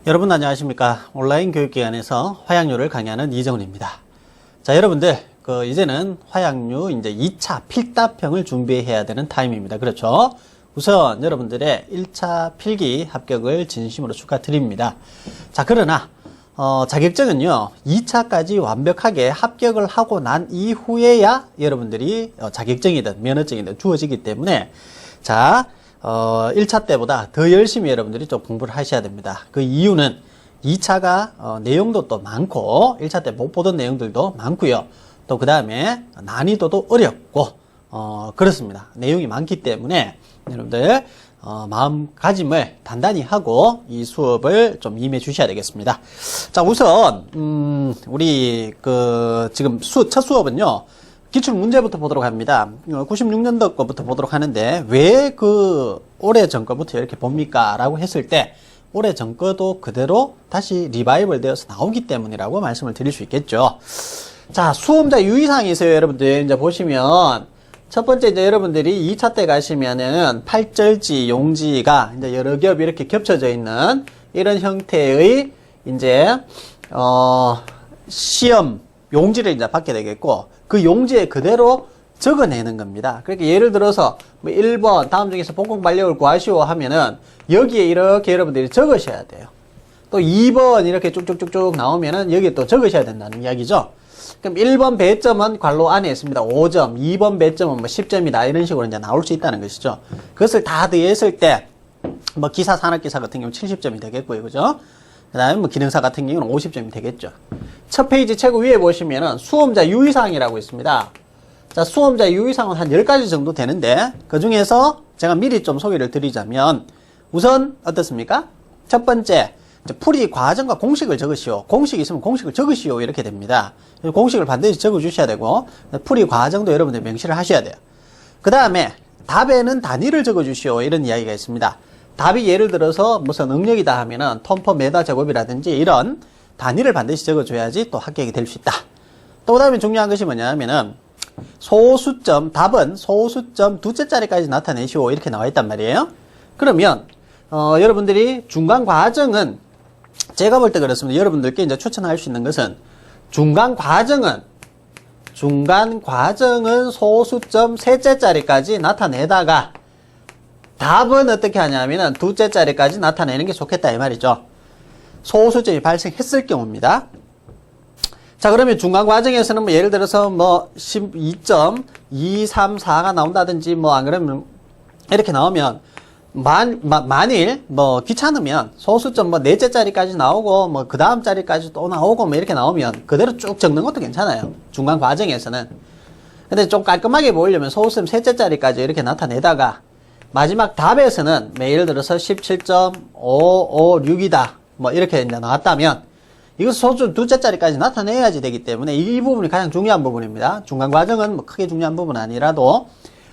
여러분 안녕하십니까? 온라인 교육기관에서 화약류를 강의하는 이정훈입니다. 자, 여러분들 이제는 화약류 이제 2차 필답형을 준비해야 되는 타임입니다. 그렇죠? 우선 여러분들의 1차 필기 합격을 진심으로 축하드립니다. 자, 그러나 자격증은요 2차까지 완벽하게 합격을 하고 난 이후에야 여러분들이 자격증이든 면허증이든 주어지기 때문에 자 1차 때보다 더 열심히 여러분들이 좀 공부를 하셔야 됩니다. 그 이유는 2차가 내용도 또 많고 1차 때 못 보던 내용들도 많고요. 또 그 다음에 난이도도 어렵고 그렇습니다. 내용이 많기 때문에 여러분들 마음가짐을 단단히 하고 이 수업을 좀 임해 주셔야 되겠습니다. 자, 우선 우리 지금 첫 수업은요 기출 문제부터 보도록 합니다. 96년도 거부터 보도록 하는데 왜 올해 전 거부터 이렇게 봅니까? 라고 했을 때 올해 전 거도 그대로 다시 리바이벌 되어서 나오기 때문이라고 말씀을 드릴 수 있겠죠. 자, 수험자 유의사항이 있어요. 여러분들 이제 보시면 첫 번째 이제 여러분들이 2차 때 가시면은 팔절지, 용지가 이제 여러 겹이 이렇게 겹쳐져 있는 이런 형태의 이제 시험 용지를 이제 받게 되겠고 그 용지에 그대로 적어내는 겁니다. 그러니까 예를 들어서 뭐 1번 다음 중에서 복공 반력을 구하시오 하면은 여기에 이렇게 여러분들이 적으셔야 돼요. 또 2번 이렇게 쭉쭉쭉쭉 나오면은 여기에 또 적으셔야 된다는 이야기죠. 그럼 1번 배점은 괄호 안에 있습니다. 5점, 2번 배점은 뭐 10점이다 이런 식으로 이제 나올 수 있다는 것이죠. 그것을 다 더했을 때 뭐 기사, 산업기사 같은 경우는 70점이 되겠고요. 그죠? 그 다음에 뭐 기능사 같은 경우는 50점이 되겠죠. 첫 페이지 최고 위에 보시면은 수험자 유의사항이라고 있습니다. 자, 수험자 유의사항은 한 10가지 정도 되는데 그 중에서 제가 미리 좀 소개를 드리자면 우선 어떻습니까? 첫 번째 풀이 과정과 공식을 적으시오. 공식이 있으면 공식을 적으시오 이렇게 됩니다. 공식을 반드시 적어 주셔야 되고 풀이 과정도 여러분들 명시를 하셔야 돼요. 그 다음에 답에는 단위를 적어 주시오 이런 이야기가 있습니다. 답이 예를 들어서 무슨 응력이다 하면은 톤퍼 메다 제곱이라든지 이런 단위를 반드시 적어줘야지 또 합격이 될 수 있다. 또 그 다음에 중요한 것이 뭐냐면은 소수점, 답은 소수점 두째 자리까지 나타내시오 이렇게 나와 있단 말이에요. 그러면 여러분들이 중간 과정은 제가 볼 때 그렇습니다. 여러분들께 이제 추천할 수 있는 것은 중간 과정은 소수점 셋째 자리까지 나타내다가 답은 어떻게 하냐면은 두째 자리까지 나타내는 게 좋겠다 이 말이죠. 소수점이 발생했을 경우입니다. 자, 그러면 중간 과정에서는 뭐 예를 들어서 뭐 12.234가 나온다든지 뭐 안 그러면 이렇게 나오면 만일 뭐 귀찮으면 소수점 뭐 넷째 자리까지 나오고 뭐 그 다음 자리까지 또 나오고 뭐 이렇게 나오면 그대로 쭉 적는 것도 괜찮아요. 중간 과정에서는. 근데 좀 깔끔하게 보이려면 소수점 셋째 자리까지 이렇게 나타내다가 마지막 답에서는 예를 들어서 17.556이다 뭐 이렇게 이제 나왔다면 이것은 소수점 두째 자리까지 나타내야지 되기 때문에 이 부분이 가장 중요한 부분입니다. 중간 과정은 뭐 크게 중요한 부분은 아니라도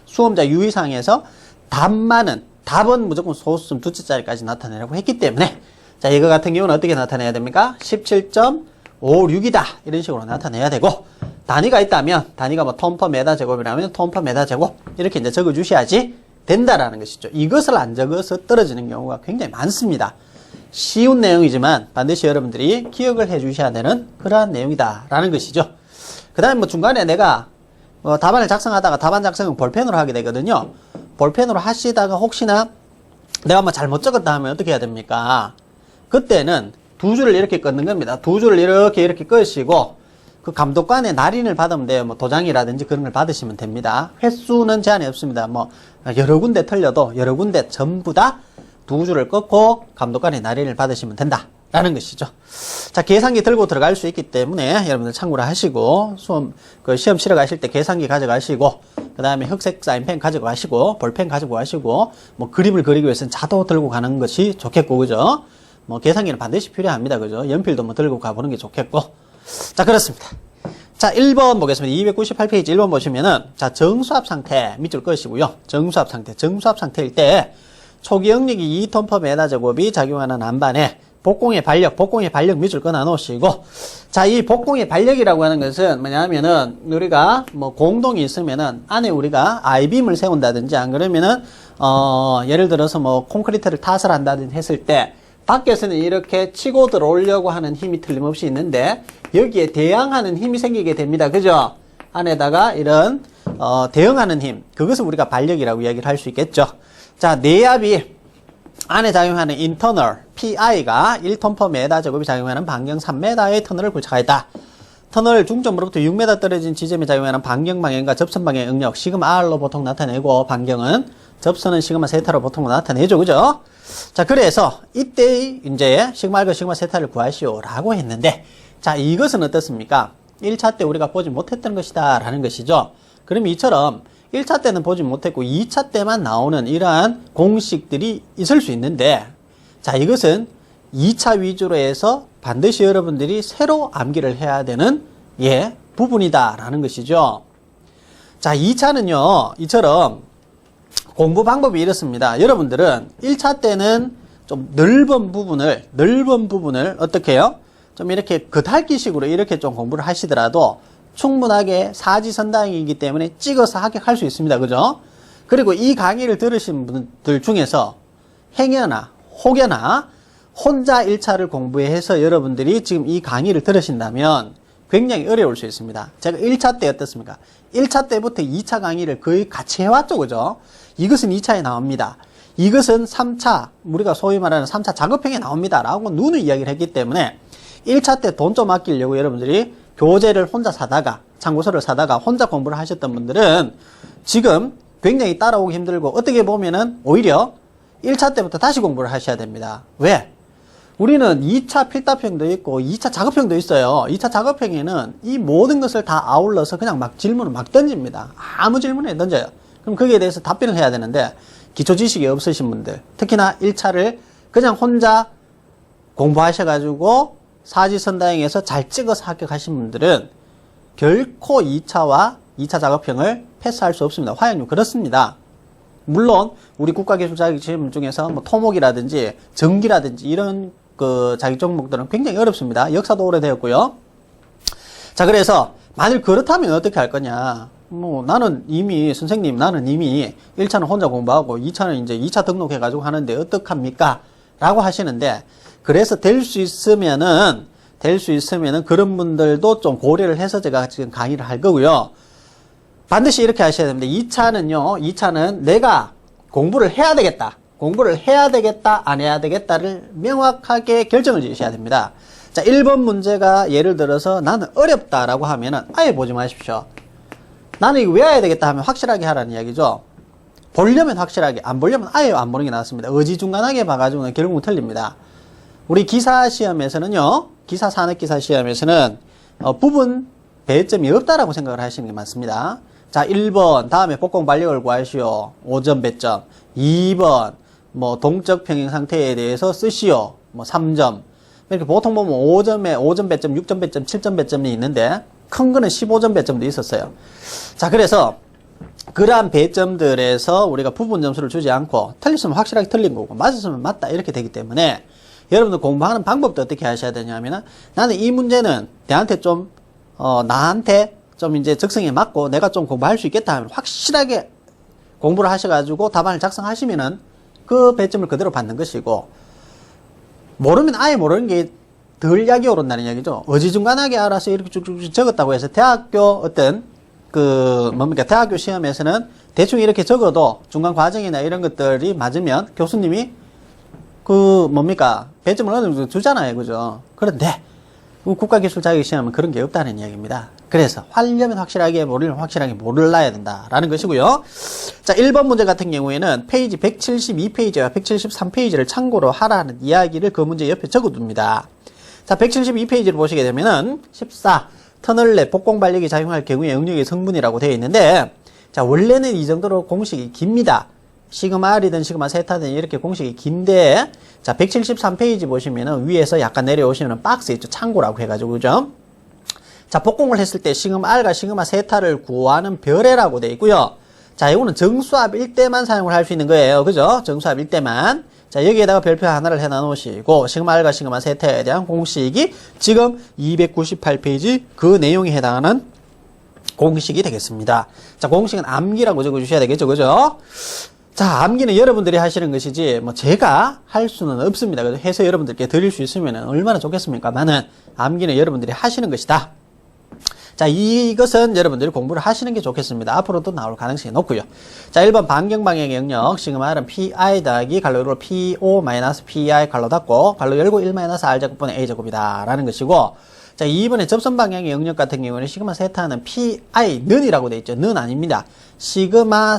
수험자 유의사항에서 답은 무조건 소수점 두째 자리까지 나타내라고 했기 때문에 자, 이거 같은 경우는 어떻게 나타내야 됩니까? 17.56이다 이런 식으로 나타내야 되고 단위가 있다면 단위가 뭐 톤퍼 메다 제곱이라면 톤퍼 메다 제곱 이렇게 이제 적어 주셔야지 된다라는 것이죠. 이것을 안 적어서 떨어지는 경우가 굉장히 많습니다. 쉬운 내용이지만 반드시 여러분들이 기억을 해 주셔야 되는 그러한 내용이다라는 것이죠. 그 다음에 뭐 중간에 내가 답안을 작성하다가 답안 작성은 볼펜으로 하게 되거든요. 볼펜으로 하시다가 혹시나 내가 뭐 잘못 적었다 하면 어떻게 해야 됩니까? 그때는 두 줄을 이렇게 끊는 겁니다. 두 줄을 이렇게 끄시고 그 감독관의 날인을 받으면 돼요. 뭐 도장이라든지 그런 걸 받으시면 됩니다. 횟수는 제한이 없습니다. 뭐 여러 군데 틀려도 여러 군데 전부 다 두 줄을 끊고 감독관의 날인을 받으시면 된다라는 것이죠. 자, 계산기 들고 들어갈 수 있기 때문에 여러분들 참고를 하시고 시험 치러 가실 때 계산기 가져가시고 그 다음에 흑색 사인펜 가져가시고 볼펜 가지고 가시고 뭐 그림을 그리기 위해서는 자도 들고 가는 것이 좋겠고 그죠? 뭐 계산기는 반드시 필요합니다. 그죠? 연필도 뭐 들고 가보는 게 좋겠고 자, 그렇습니다. 자, 1번 보겠습니다. 298페이지 1번 보시면은 자, 정수압 상태 밑줄 끄시고요. 정수압 상태일 때 초기 응력이 2톤/m 제곱이 작용하는 안반에 복공의 반력 밑줄 끊어 놓으시고 자, 이 복공의 반력이라고 하는 것은 뭐냐면은 우리가 뭐 공동이 있으면은 안에 우리가 아이빔을 세운다든지 안 그러면은 예를 들어서 뭐 콘크리트를 타설 한다든지 했을 때 밖에서는 이렇게 치고 들어오려고 하는 힘이 틀림없이 있는데 여기에 대항하는 힘이 생기게 됩니다. 그죠? 안에다가 이런 대응하는 힘, 그것을 우리가 반력이라고 이야기를 할 수 있겠죠. 자, 내압이 안에 작용하는 인터널 PI가 1톤/m 제곱이 작용하는 반경 3m의 터널을 구축하였다. 터널 중점으로부터 6m 떨어진 지점에 작용하는 반경 방향과 접선 방향의 응력 시그마 R로 보통 나타내고, 반경은 접선은 시그마 세타로 보통 나타내죠. 그죠? 자, 그래서 이때 이제 시그마 R과 시그마 세타를 구하시오라고 했는데, 자, 이것은 어떻습니까? 1차 때 우리가 보지 못했던 것이다 라는 것이죠. 그럼 이처럼 1차 때는 보지 못했고 2차 때만 나오는 이러한 공식들이 있을 수 있는데, 자, 이것은 2차 위주로 해서 반드시 여러분들이 새로 암기를 해야 되는 부분이다 라는 것이죠. 자, 2차는요 이처럼 공부 방법이 이렇습니다. 여러분들은 1차 때는 좀 넓은 부분을 어떻게 해요? 좀 이렇게 겉핥기식으로 이렇게 좀 공부를 하시더라도 충분하게 사지선다행이기 때문에 찍어서 합격할 수 있습니다. 그죠? 그리고 이 강의를 들으신 분들 중에서 행여나 혹여나 혼자 1차를 공부해서 여러분들이 지금 이 강의를 들으신다면 굉장히 어려울 수 있습니다. 제가 1차 때 어떻습니까? 1차 때부터 2차 강의를 거의 같이 해왔죠. 그죠? 이것은 2차에 나옵니다. 이것은 3차, 우리가 소위 말하는 3차 작업형에 나옵니다. 라고 누누이 이야기를 했기 때문에 1차 때 돈 좀 아끼려고 여러분들이 교재를 혼자 사다가, 참고서를 사다가 혼자 공부를 하셨던 분들은 지금 굉장히 따라오기 힘들고, 어떻게 보면은 오히려 1차 때부터 다시 공부를 하셔야 됩니다. 왜? 우리는 2차 필답형도 있고 2차 작업형도 있어요. 2차 작업형에는 이 모든 것을 다 아울러서 그냥 막 질문을 막 던집니다. 아무 질문에 던져요. 그럼 거기에 대해서 답변을 해야 되는데, 기초 지식이 없으신 분들, 특히나 1차를 그냥 혼자 공부하셔가지고 사지선다행에서 잘 찍어서 합격하신 분들은 결코 2차와 2차 작업형을 패스할 수 없습니다. 화양류 그렇습니다. 물론 우리 국가기술 자격시험 중에서 뭐 토목이라든지 전기라든지 이런 그 자격 종목들은 굉장히 어렵습니다. 역사도 오래되었고요. 자, 그래서 만일 그렇다면 어떻게 할 거냐? 뭐 나는 이미 1차는 혼자 공부하고 2차는 이제 2차 등록해가지고 하는데 어떡합니까? 라고 하시는데, 그래서 될 수 있으면은 그런 분들도 좀 고려를 해서 제가 지금 강의를 할 거고요. 반드시 이렇게 하셔야 됩니다. 2차는 내가 공부를 해야 되겠다, 안 해야 되겠다를 명확하게 결정을 지으셔야 됩니다. 자, 1번 문제가 예를 들어서 나는 어렵다라고 하면은 아예 보지 마십시오. 나는 이거 외워야 되겠다 하면 확실하게 하라는 이야기죠. 보려면 확실하게, 안 보려면 아예 안 보는 게 낫습니다. 어지중간하게 봐가지고는 결국은 틀립니다. 우리 기사 시험에서는요, 기사 산업기사 시험에서는 부분 배점이 없다라고 생각을 하시는 게 맞습니다. 자, 1번 다음에 복공 반력을 구하시오. 5점 배점. 2번 뭐 동적 평행 상태에 대해서 쓰시오. 뭐 3점. 이렇게 보통 보면 5점 배점, 6점 배점, 7점 배점이 있는데 큰 거는 15점 배점도 있었어요. 자, 그래서 그러한 배점들에서 우리가 부분 점수를 주지 않고, 틀렸으면 확실하게 틀린 거고 맞았으면 맞다 이렇게 되기 때문에 여러분들 공부하는 방법도 어떻게 하셔야 되냐면은, 나는 이 문제는 나한테 좀 이제 적성에 맞고 내가 좀 공부할 수 있겠다 하면 확실하게 공부를 하셔가지고 답안을 작성하시면은 그 배점을 그대로 받는 것이고, 모르면 아예 모르는 게 덜 약이 오른다는 얘기죠. 어지중간하게 알아서 이렇게 쭉쭉 적었다고 해서 대학교 대학교 시험에서는 대충 이렇게 적어도 중간 과정이나 이런 것들이 맞으면 교수님이 배점을 어느 정도 주잖아요. 그죠? 그런데 국가기술 자격시험은 그런 게 없다는 이야기입니다. 그래서 하려면 확실하게, 모르려면 확실하게 몰라야 된다라는 것이고요. 자, 1번 문제 같은 경우에는 페이지 172페이지와 173페이지를 참고로 하라는 이야기를 그 문제 옆에 적어둡니다. 자, 172페이지를 보시게 되면은 14 터널 내 복공 반력이 작용할 경우에 응력의 성분이라고 되어 있는데, 자, 원래는 이 정도로 공식이 깁니다. 시그마 R이든 시그마 세타든 이렇게 공식이 긴데, 자, 173페이지 보시면은 위에서 약간 내려오시면은 박스 있죠. 참고라고 해가지고, 그죠? 자, 복공을 했을 때 시그마 R과 시그마 세타를 구하는 별애라고 되어 있고요. 자, 이거는 정수압일 때만 사용을 할 수 있는 거예요. 그죠? 정수압일 때만. 자, 여기에다가 별표 하나를 해 놓으시고, 시그마 R과 시그마 세타에 대한 공식이 지금 298페이지 그 내용에 해당하는 공식이 되겠습니다. 자, 공식은 암기라고 적어주셔야 되겠죠. 그죠? 자, 암기는 여러분들이 하시는 것이지, 뭐, 제가 할 수는 없습니다. 그래서 해서 여러분들께 드릴 수 있으면 얼마나 좋겠습니까만은, 암기는 여러분들이 하시는 것이다. 자, 이것은 여러분들이 공부를 하시는 게 좋겠습니다. 앞으로도 나올 가능성이 높고요. 자, 1번 반경방향의 영역, 시그마 R은 PI 더하기 갈로 PO 마이너스 PI 갈로 닫고, 갈로 열고 1 마이너스 R제곱분의 A제곱이다. 라는 것이고, 자, 2번에 접선 방향의 영역 같은 경우는 시그마 세타는 PI 는이라고 되어 있죠. 는 아닙니다. 시그마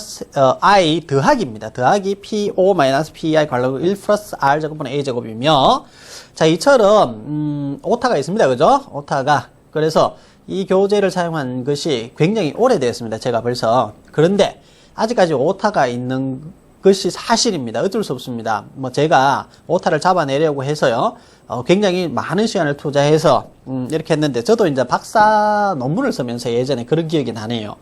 I 더하기입니다. 더하기 PO 마이너스 PI 갈로 1 플러스 R제곱분의 A제곱이며, 자, 이처럼 오타가 있습니다. 그죠? 오타가. 그래서 이 교재를 사용한 것이 굉장히 오래되었습니다. 제가 벌써. 그런데 아직까지 오타가 있는 것이 사실입니다. 어쩔 수 없습니다. 뭐 제가 오타를 잡아내려고 해서요. 굉장히 많은 시간을 투자해서 이렇게 했는데, 저도 이제 박사 논문을 쓰면서 예전에 그런 기억이 나네요.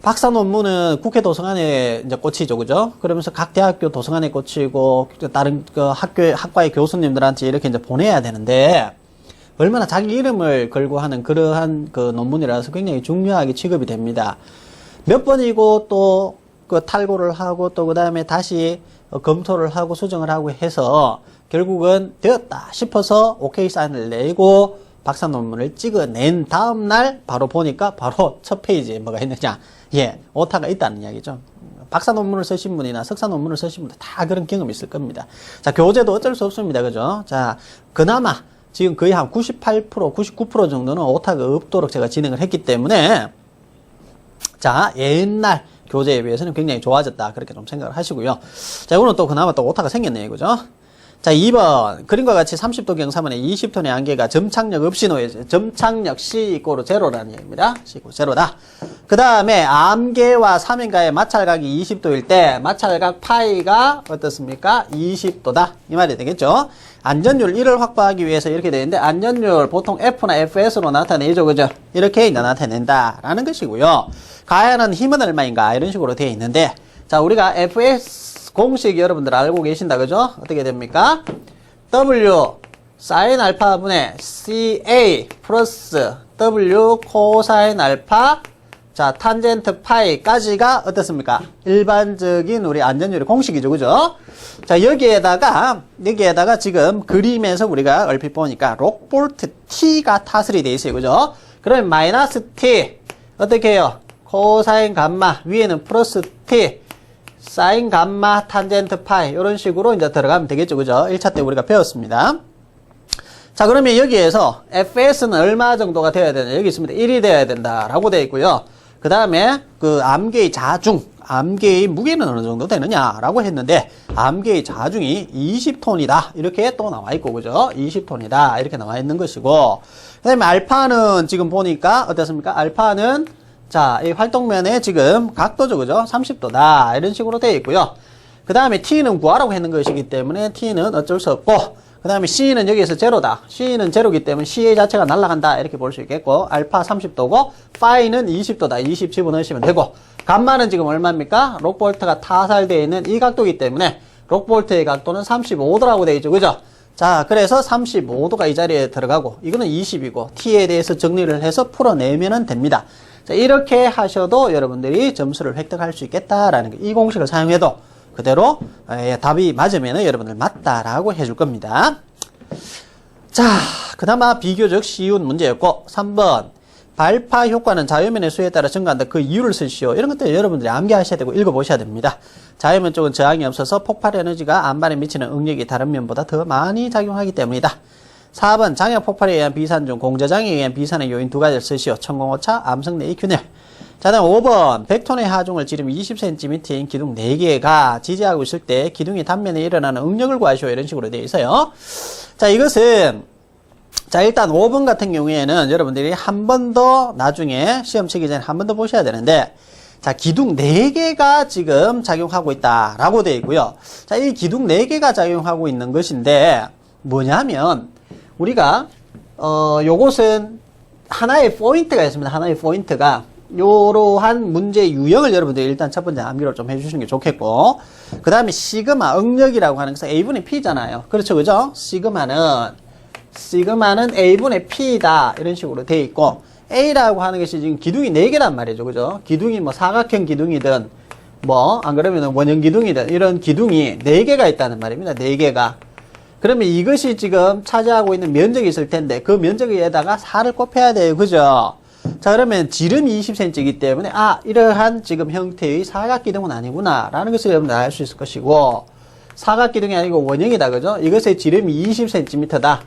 박사 논문은 국회 도서관에 이제 꽂히죠, 그죠? 그러면서 각 대학교 도서관에 꽂히고 다른 그 학과의 교수님들한테 이렇게 이제 보내야 되는데, 얼마나 자기 이름을 걸고 하는 그러한 그 논문이라서 굉장히 중요하게 취급이 됩니다. 몇 번이고 또 그 탈고를 하고 또 그 다음에 다시 검토를 하고 수정을 하고 해서 결국은 되었다 싶어서 오케이 사인을 내고 박사 논문을 찍어낸 다음날 바로 보니까 바로 첫 페이지에 뭐가 있느냐. 예, 오타가 있다는 이야기죠. 박사 논문을 쓰신 분이나 석사 논문을 쓰신 분들 다 그런 경험이 있을 겁니다. 자, 교재도 어쩔 수 없습니다. 그죠? 자, 그나마 지금 거의 한 98%, 99% 정도는 오타가 없도록 제가 진행을 했기 때문에, 자, 옛날 교재에 비해서는 굉장히 좋아졌다. 그렇게 좀 생각을 하시고요. 자, 오늘 또 그나마 또 오타가 생겼네요. 그죠? 자, 2번. 그림과 같이 30도 경사면에 20톤의 안개가 점착력 없이 놓여져요. 점착력 C 이꼬르 제로라는 얘기입니다. C 이꼬르 제로다. 그 다음에 암개와 삼인가의 마찰각이 20도일 때 마찰각 파이가 어떻습니까? 20도다. 이 말이 되겠죠? 안전율 1을 확보하기 위해서 이렇게 되는데, 안전율 보통 F나 FS로 나타내죠. 그죠? 이렇게 이제 나타낸다. 라는 것이고요. 가야는 힘은 얼마인가? 이런 식으로 되어 있는데, 자, 우리가 FS 공식 여러분들 알고 계신다. 그죠? 어떻게 됩니까? W 사인 알파분의 CA 플러스 W 코사인 알파, 자, 탄젠트 파이까지가 어떻습니까? 일반적인 우리 안전율의 공식이죠. 그죠? 자, 여기에다가 지금 그림에서 우리가 얼핏 보니까 록볼트 T가 타설이 되어 있어요. 그죠? 그러면 마이너스 T, 어떻게 해요? 코사인 감마, 위에는 플러스 T, 사인 감마, 탄젠트 파이, 이런 식으로 이제 들어가면 되겠죠. 그죠? 1차 때 우리가 배웠습니다. 자, 그러면 여기에서 FS는 얼마 정도가 되어야 되냐? 여기 있습니다. 1이 되어야 된다라고 되어 있고요. 그 다음에 그 암개의 자중, 암개의 무게는 어느 정도 되느냐라고 했는데, 암개의 자중이 20톤이다. 이렇게 또 나와 있고, 그죠? 20톤이다. 이렇게 나와 있는 것이고, 그 다음에 알파는 지금 보니까 어떻습니까? 알파는 자, 이 활동면에 지금 각도죠, 그죠? 30도다. 이런 식으로 되어 있고요. 그 다음에 T는 구하라고 했는 것이기 때문에 T는 어쩔 수 없고, 그 다음에 C는 여기에서 제로다. C는 제로기 때문에 CA 자체가 날아간다. 이렇게 볼 수 있겠고, 알파 30도고, 파이는 20도다. 20 집어넣으시면 되고, 감마는 지금 얼마입니까? 록볼트가 타살되어 있는 이 각도이기 때문에, 록볼트의 각도는 35도라고 되어 있죠. 그죠? 자, 그래서 35도가 이 자리에 들어가고, 이거는 20이고, T에 대해서 정리를 해서 풀어내면 됩니다. 자, 이렇게 하셔도 여러분들이 점수를 획득할 수 있겠다라는 거. 이 공식을 사용해도 그대로 답이 맞으면 여러분들 맞다라고 해줄 겁니다. 자, 그나마 비교적 쉬운 문제였고, 3번. 발파 효과는 자유면의 수에 따라 증가한다. 그 이유를 쓰시오. 이런 것들 여러분들이 암기하셔야 되고 읽어보셔야 됩니다. 자유면 쪽은 저항이 없어서 폭발 에너지가 안반에 미치는 응력이 다른 면보다 더 많이 작용하기 때문이다. 4번. 장약 폭발에 의한 비산 중 공저장에 의한 비산의 요인 두 가지를 쓰시오. 천공오차, 암석내의 균열. 자, 다음 5번. 100톤의 하중을 지름 20cm인 기둥 4개가 지지하고 있을 때 기둥의 단면에 일어나는 응력을 구하시오. 이런 식으로 되어 있어요. 자, 이것은 자, 일단 5번 같은 경우에는 여러분들이 한 번 더 나중에 시험 치기 전에 한 번 더 보셔야 되는데, 자, 기둥 4개가 지금 작용하고 있다라고 되어 있고요. 자, 이 기둥 4개가 작용하고 있는 것인데 뭐냐면 우리가 요것은 하나의 포인트가 있습니다. 하나의 포인트가 요러한 문제 유형을 여러분들이 일단 첫 번째 암기를 좀 해주시는 게 좋겠고, 그 다음에 시그마 응력이라고 하는 것은 A분의 P잖아요. 그렇죠, 그죠? 시그마는 A분의 P다. 이런 식으로 돼 있고, A라고 하는 것이 지금 기둥이 4개란 말이죠. 그죠? 기둥이 뭐 사각형 기둥이든, 안 그러면 원형 기둥이든 이런 기둥이 4개가 있다는 말입니다. 4개가. 그러면 이것이 지금 차지하고 있는 면적이 있을 텐데 그 면적에다가 4를 곱해야 돼요. 그죠? 자, 그러면 지름이 20cm이기 때문에 이러한 지금 형태의 사각기둥은 아니구나 라는 것을 여러분들 알 수 있을 것이고, 사각기둥이 아니고 원형이다. 그죠? 이것의 지름이 20cm다.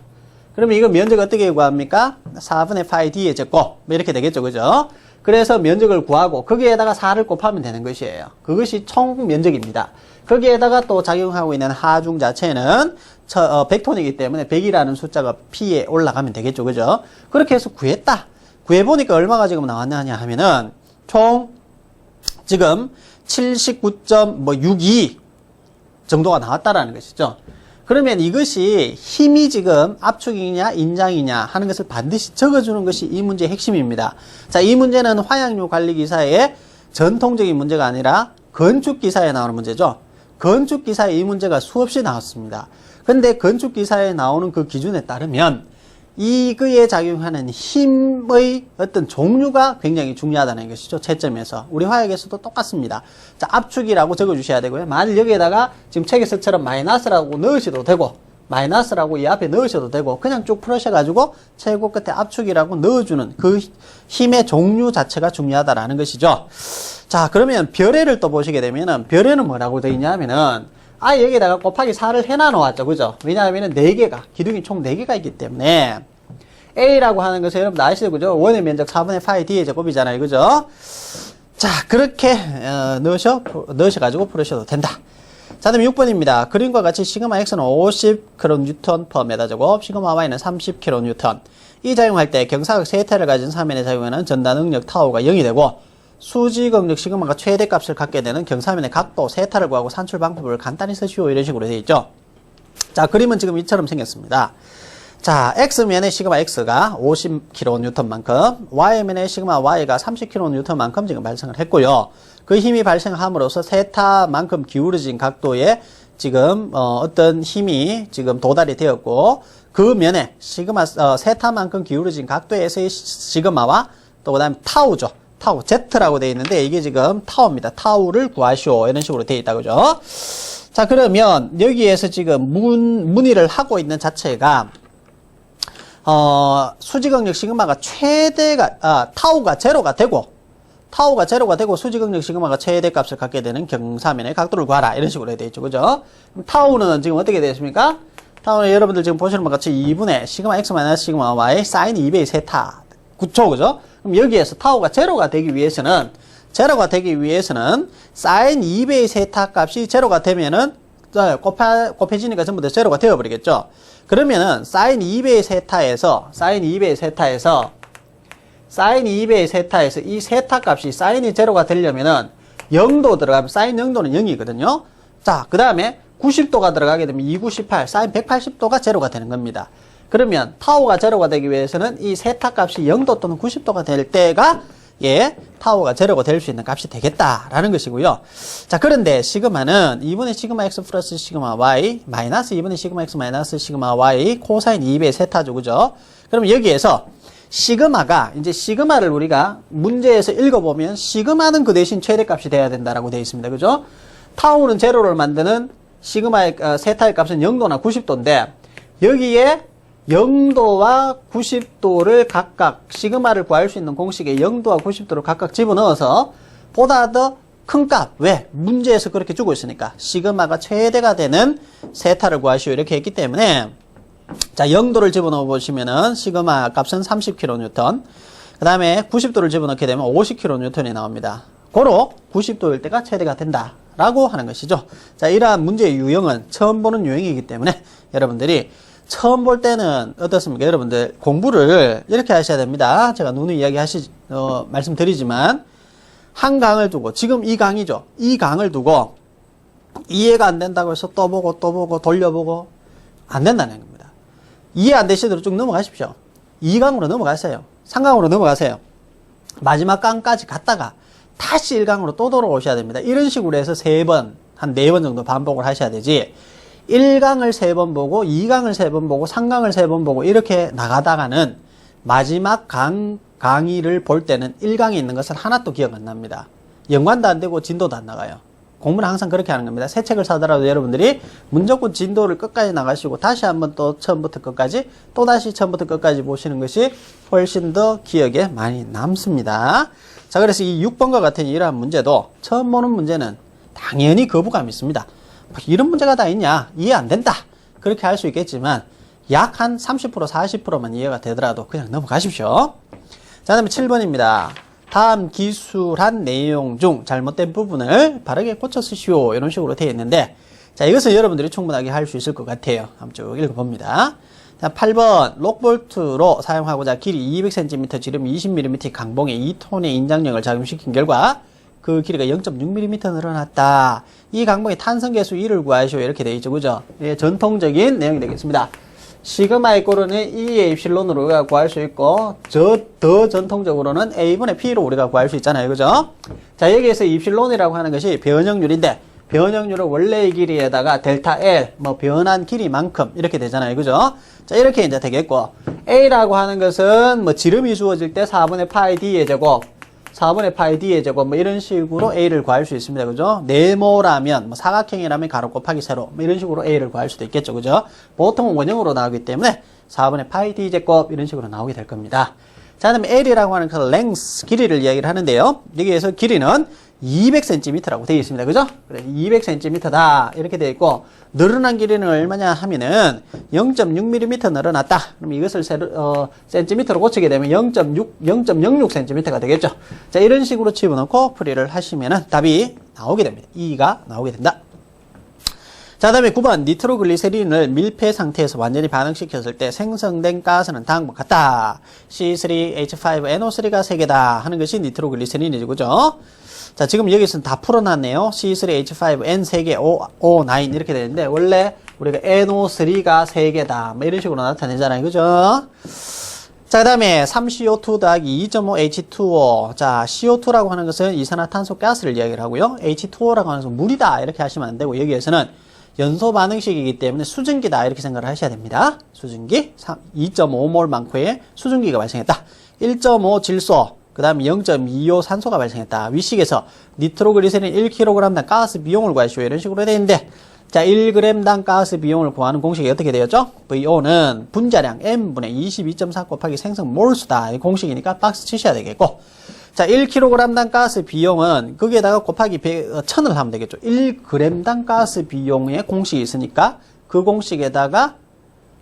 그러면 이거 면적 어떻게 구합니까? 4분의 파이 d의 제곱 이렇게 되겠죠. 그죠? 그래서 면적을 구하고 거기에다가 4를 곱하면 되는 것이에요. 그것이 총 면적입니다. 거기에다가 또 작용하고 있는 하중 자체는 100톤이기 때문에 100이라는 숫자가 P에 올라가면 되겠죠. 그죠? 그렇게 해서 구했다. 구해보니까 얼마가 지금 나왔느냐 하면은 총 지금 79.62 정도가 나왔다라는 것이죠. 그러면 이것이 힘이 지금 압축이냐 인장이냐 하는 것을 반드시 적어주는 것이 이 문제의 핵심입니다. 자, 이 문제는 화약류 관리 기사의 전통적인 문제가 아니라 건축 기사에 나오는 문제죠. 건축 기사에 이 문제가 수없이 나왔습니다. 근데 건축 기사에 나오는 그 기준에 따르면 이거에 작용하는 힘의 어떤 종류가 굉장히 중요하다는 것이죠. 채점에서. 우리 화약에서도 똑같습니다. 자, 압축이라고 적어주셔야 되고요. 만일 여기에다가 지금 책에서처럼 마이너스라고 넣으셔도 되고, 마이너스라고 이 앞에 넣으셔도 되고, 그냥 쭉 풀으셔가지고 최고 끝에 압축이라고 넣어주는 그 힘의 종류 자체가 중요하다라는 것이죠. 자, 그러면 별에를 또 보시게 되면은, 별에는 뭐라고 되어 있냐면은, 여기다가 곱하기 4를 해놔 놓았죠. 그죠? 왜냐하면 4개가, 기둥이 총 4개가 있기 때문에, A라고 하는 것은 여러분 아시죠? 그죠? 원의 면적 4분의 파이 D의 제곱이잖아요. 그죠? 자, 그렇게, 넣으셔가지고 풀으셔도 된다. 자, 다음 6번입니다. 그림과 같이 시그마 X는 50kN per 메다 제곱, 시그마 Y는 30kN. 이 작용할 때 경사각 세타를 가진 사면에 작용하는 전다 능력 타우가 0이 되고, 수직응력 시그마가 최대값을 갖게 되는 경사면의 각도 세타를 구하고 산출 방법을 간단히 쓰시오. 이런 식으로 되어 있죠. 자, 그림은 지금 이처럼 생겼습니다. 자, X면의 시그마 X가 50kN만큼, Y면의 시그마 Y가 30kN만큼 지금 발생을 했고요. 그 힘이 발생함으로써 세타만큼 기울어진 각도에 지금 어떤 힘이 지금 도달이 되었고, 그 면에 시그마 세타만큼 기울어진 각도에서의 시그마와 또 그다음에 타우죠. 타우, Z라고 되어 있는데 이게 지금 타우입니다. 타우를 구하시오. 이런 식으로 되어 있다. 그죠? 자, 그러면 여기에서 지금 문의를 하고 있는 자체가 수직응력 시그마가 타우가 제로가 되고 수직응력 시그마가 최대값을 갖게 되는 경사면의 각도를 구하라. 이런 식으로 되어 있죠. 그죠? 그럼 타우는 지금 어떻게 되어 있습니까? 타우는 여러분들 지금 보시는 것 같이 2분의 시그마 X 마이너스 시그마 Y 사인 2배의 세타. 그쵸? 그죠? 그럼 여기에서 타우가 제로가 되기 위해서는 사인 2배의 세타 값이 제로가 되면은 곱해지니까 전부 다 제로가 되어버리겠죠. 그러면은 사인 2배의 세타에서 이 세타 값이 사인이 제로가 되려면은 0도 들어가면 사인 0도는 0이거든요. 자, 그 다음에 90도가 들어가게 되면 298, 사인 180도가 제로가 되는 겁니다. 그러면 타우가 제로가 되기 위해서는 이 세타 값이 0도 또는 90도가 될 때가 타우가 제로가 될 수 있는 값이 되겠다라는 것이고요. 자, 그런데 시그마는 2분의 시그마 X 플러스 시그마 Y 마이너스 2분의 시그마 X 마이너스 시그마 Y 코사인 2배의 세타죠. 그죠? 그럼 여기에서 시그마를 우리가 문제에서 읽어보면 시그마는 그 대신 최대값이 돼야 된다라고 되어 있습니다. 그죠? 타우는 제로를 만드는 시그마의 세타의 값은 0도나 90도인데 여기에 0도와 90도를 각각 시그마를 구할 수 있는 공식에 0도와 90도를 각각 집어넣어서 보다 더 큰 값, 왜? 문제에서 그렇게 주고 있으니까 시그마가 최대가 되는 세타를 구하시오 이렇게 했기 때문에 자, 0도를 집어넣어 보시면은 시그마 값은 30kN, 그 다음에 90도를 집어넣게 되면 50kN이 나옵니다. 고로 90도일 때가 최대가 된다 라고 하는 것이죠. 자, 이러한 문제의 유형은 처음 보는 유형이기 때문에 여러분들이 처음 볼 때는 어떻습니까? 여러분들 공부를 이렇게 하셔야 됩니다. 제가 누누이 말씀드리지만 한 강을 두고 지금 이 강이죠. 이 강을 두고 이해가 안 된다고 해서 또 보고 돌려보고 안 된다는 겁니다. 이해 안 되시도록 쭉 넘어가십시오. 2강으로 넘어가세요. 3강으로 넘어가세요. 마지막 강까지 갔다가 다시 1강으로 또 돌아오셔야 됩니다. 이런 식으로 해서 3번, 한 4번 정도 반복을 하셔야 되지 1강을 3번 보고 2강을 3번 보고 3강을 3번 보고 이렇게 나가다가는 마지막 강의를 볼 때는 1강에 있는 것은 하나도 기억 안 납니다. 연관도 안 되고 진도도 안 나가요. 공부는 항상 그렇게 하는 겁니다. 새 책을 사더라도 여러분들이 무조건 진도를 끝까지 나가시고 다시 한번 또 처음부터 끝까지 또 다시 처음부터 끝까지 보시는 것이 훨씬 더 기억에 많이 남습니다. 자, 그래서 이 6번과 같은 이러한 문제도 처음 보는 문제는 당연히 거부감이 있습니다. 이런 문제가 다 있냐? 이해 안 된다. 그렇게 할 수 있겠지만 약 한 30% 40%만 이해가 되더라도 그냥 넘어가십시오. 자, 다음에 7번입니다. 다음 기술한 내용 중 잘못된 부분을 바르게 고쳐 쓰시오. 이런 식으로 되어 있는데, 자, 이것은 여러분들이 충분하게 할 수 있을 것 같아요. 한번 쭉 읽어봅니다. 자, 8번 록볼트로 사용하고자 길이 200cm, 지름 20mm 강봉에 2톤의 인장력을 작용시킨 결과 그 길이가 0.6mm 늘어났다. 이 강봉의 탄성계수 1을 구하시오. 이렇게 되어 있죠. 그죠? 예, 전통적인 내용이 되겠습니다. 시그마의 꼴은 E의 입실론으로 우리가 구할 수 있고, 더 전통적으로는 A분의 P로 우리가 구할 수 있잖아요. 그죠? 자, 여기에서 입실론이라고 하는 것이 변형률인데, 변형률은 원래의 길이에다가 델타 L, 뭐 변한 길이만큼 이렇게 되잖아요. 그죠? 자, 이렇게 이제 되겠고, A라고 하는 것은 뭐 지름이 주어질 때 4분의 파이 D의 제곱, 4분의 파이 D의 제곱, 뭐 이런 식으로 A를 구할 수 있습니다. 그죠? 네모라면, 뭐 사각형이라면 가로 곱하기 세로, 뭐 이런 식으로 A를 구할 수도 있겠죠. 그죠? 보통은 원형으로 나오기 때문에 4분의 파이 D 제곱, 이런 식으로 나오게 될 겁니다. 자, 그 다음에 L이라고 하는 그 length, 길이를 이야기를 하는데요. 여기에서 길이는 200cm라고 되어 있습니다. 그죠? 그래, 200cm다. 이렇게 되어 있고, 늘어난 길이는 얼마냐 하면은 0.6mm 늘어났다. 그럼 이것을 센티미터로 고치게 되면 0.06cm가 되겠죠. 자, 이런 식으로 집어넣고 풀이를 하시면은 답이 나오게 됩니다. 2가 나오게 된다. 자, 다음에 9번 니트로글리세린을 밀폐 상태에서 완전히 반응시켰을 때 생성된 가스는 다음과 같다. C3H5NO3가 3개다 하는 것이 니트로글리세린이죠. 그죠? 자, 지금 여기서는 다 풀어놨네요. C3H5N 3개, O9 이렇게 되는데 원래 우리가 NO3가 3개다 뭐 이런 식으로 나타내잖아요. 그죠? 자, 그 다음에 3CO2 더하기 2.5H2O. 자, CO2라고 하는 것은 이산화탄소 가스를 이야기를 하고요. H2O라고 하는 것은 물이다 이렇게 하시면 안 되고, 여기에서는 연소 반응식이기 때문에 수증기다 이렇게 생각을 하셔야 됩니다. 수증기 2.5몰만큼의 수증기가 발생했다. 1.5 질소, 그 다음에 0.25 산소가 발생했다. 위식에서 니트로글리세린 1kg당 가스 비용을 구하시오. 이런 식으로 되어 있는데, 자, 1g당 가스 비용을 구하는 공식이 어떻게 되었죠? VO는 분자량 M분의 22.4 곱하기 생성 몰수다. 이 공식이니까 박스 치셔야 되겠고, 자, 1kg당 가스 비용은 거기에다가 곱하기 1000을 하면 되겠죠. 1g당 가스 비용의 공식이 있으니까 그 공식에다가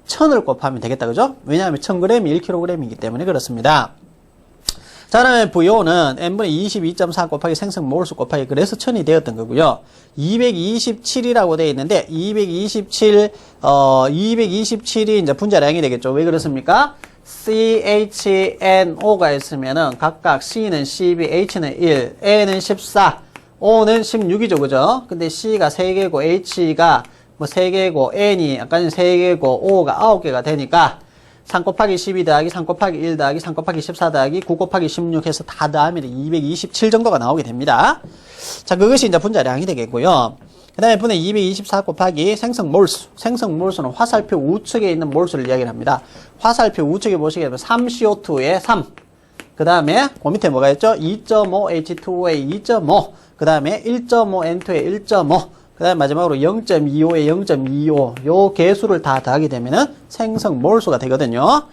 1000을 곱하면 되겠다. 그죠? 왜냐하면 1000g이 1kg이기 때문에 그렇습니다. 자, 그다음에 VO는 N분의 22.4 곱하기 생성 몰수 곱하기 그래서 1000이 되었던 거고요. 227이라고 되어 있는데 227이 이제 분자량이 되겠죠. 왜 그렇습니까? CHNO가 있으면은 각각 C는 12, H는 1, N은 14, O는 16이죠. 그죠? 근데 C가 3개고 H가 뭐 3개고 N이 아까 전 3개고 O가 9개가 되니까 3 곱하기 12 더하기 3 곱하기 1 더하기 3 곱하기 14 더하기 9 곱하기 16 해서 다 더하면 227 정도가 나오게 됩니다. 자, 그것이 이제 분자량이 되겠고요. 그 다음에 분의 224 곱하기 생성 몰수. 생성 몰수는 화살표 우측에 있는 몰수를 이야기를 합니다. 화살표 우측에 보시게 되면 3CO2에 3. 그 다음에 그 밑에 뭐가 있죠? 2.5H2O에 2.5. 그 다음에 1.5N2에 1.5. 그 다음에 마지막으로 0.25에 0.25. 요 개수를 다 더하게 되면은 생성 몰수가 되거든요.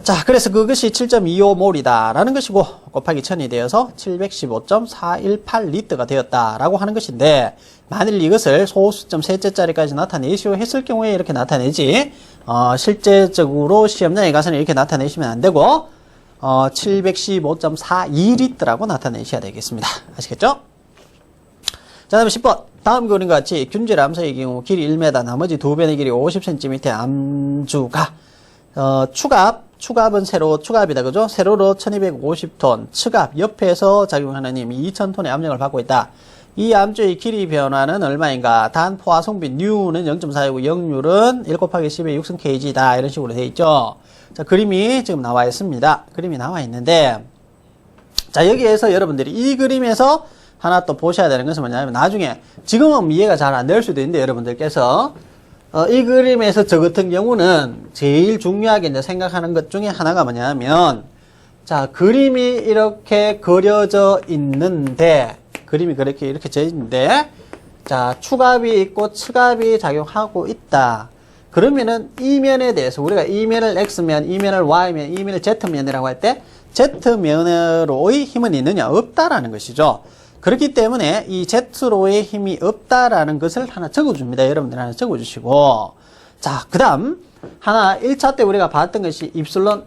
자, 그래서 그것이 7.25몰이다 라는 것이고 곱하기 1000이 되어서 715.418리터가 되었다라고 하는 것인데, 만일 이것을 소수점 셋째짜리까지 나타내시오 했을 경우에 이렇게 나타내지, 실제적으로 시험장에 가서는 이렇게 나타내시면 안 되고 715.42리터라고 나타내셔야 되겠습니다. 아시겠죠? 자, 다음에 10번. 다음 그림과 같이 균질 암소의 경우 길이 1m, 나머지 두 변의 길이 50cm의 암주가 추갑은 추갑이다. 그죠? 세로로 1250톤, 측압, 옆에서 작용하는 힘이 2000톤의 압력을 받고 있다. 이 암주의 길이 변화는 얼마인가? 단, 포화성비, 뉴는 0.4이고, 역률은 1 곱하기 10의 6승 kg다. 이런 식으로 되어 있죠. 자, 그림이 지금 나와 있습니다. 그림이 나와 있는데, 자, 여기에서 여러분들이 이 그림에서 하나 또 보셔야 되는 것은 뭐냐면, 나중에, 지금은 이해가 잘 안 될 수도 있는데, 여러분들께서, 이 그림에서 저 같은 경우는 제일 중요하게 이제 생각하는 것 중에 하나가 뭐냐면, 자, 그림이 이렇게 그려져 있는데, 그림이 이렇게 져 있는데, 자, 축압이 있고 측압이 작용하고 있다. 그러면은 이면에 대해서 우리가 이면을 X면, 이면을 Y면, 이면을 Z면이라고 할 때 Z면으로의 힘은 있느냐? 없다라는 것이죠. 그렇기 때문에 이 Z로의 힘이 없다라는 것을 하나 적어줍니다. 여러분들 하나 적어주시고. 자, 그 다음 하나 1차 때 우리가 봤던 것이 입실론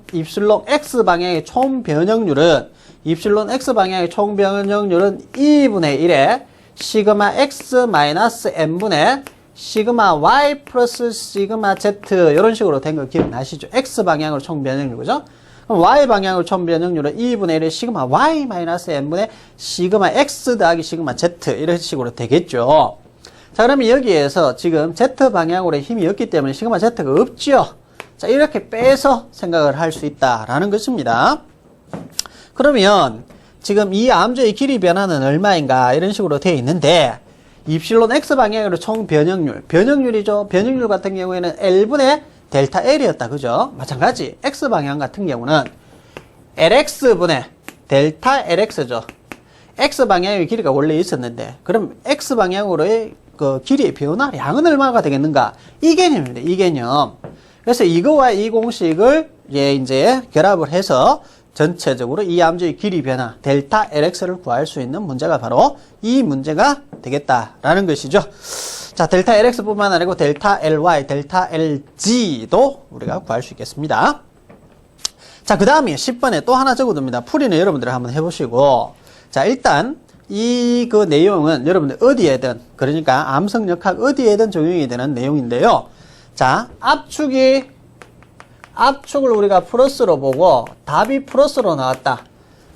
X 방향의 총 변형률은 입실론 X 방향의 총 변형률은 2분의 1에 시그마 X 마이너스 N분의 시그마 Y 플러스 시그마 Z 이런 식으로 된 거 기억나시죠? X 방향으로 총 변형률 그죠? 그럼 Y 방향으로 총 변형률은 2분의 1의 시그마 Y 마이너스 N분의 시그마 X 더하기 시그마 Z 이런 식으로 되겠죠. 자, 그러면 여기에서 지금 Z 방향으로의 힘이 없기 때문에 시그마 Z가 없지요. 자, 이렇게 빼서 생각을 할 수 있다라는 것입니다. 그러면 지금 이 암조의 길이 변화는 얼마인가 이런 식으로 되어 있는데 입실론 X 방향으로 총 변형률이죠. 변형률 같은 경우에는 L분의 델타 L이었다. 그죠? 마찬가지 X 방향 같은 경우는 LX분의 델타 LX죠. X 방향의 길이가 원래 있었는데 그럼 X 방향으로의 그 길이의 변화량은 얼마가 되겠는가? 이 개념입니다. 이 개념. 그래서 이거와 이 공식을 이제 결합을 해서 전체적으로 이 암조의 길이 변화 델타 LX를 구할 수 있는 문제가 바로 이 문제가 되겠다라는 것이죠. 자, 델타 LX뿐만 아니고 델타 LY, 델타 LG도 우리가 구할 수 있겠습니다. 자, 그 다음에 10번에 또 하나 적어둡니다. 풀이는 여러분들 한번 해보시고 자, 일단 이 그 내용은 여러분들 어디에든 그러니까 암석역학 어디에든 적용이 되는 내용인데요. 자, 압축을 우리가 플러스로 보고 답이 플러스로 나왔다.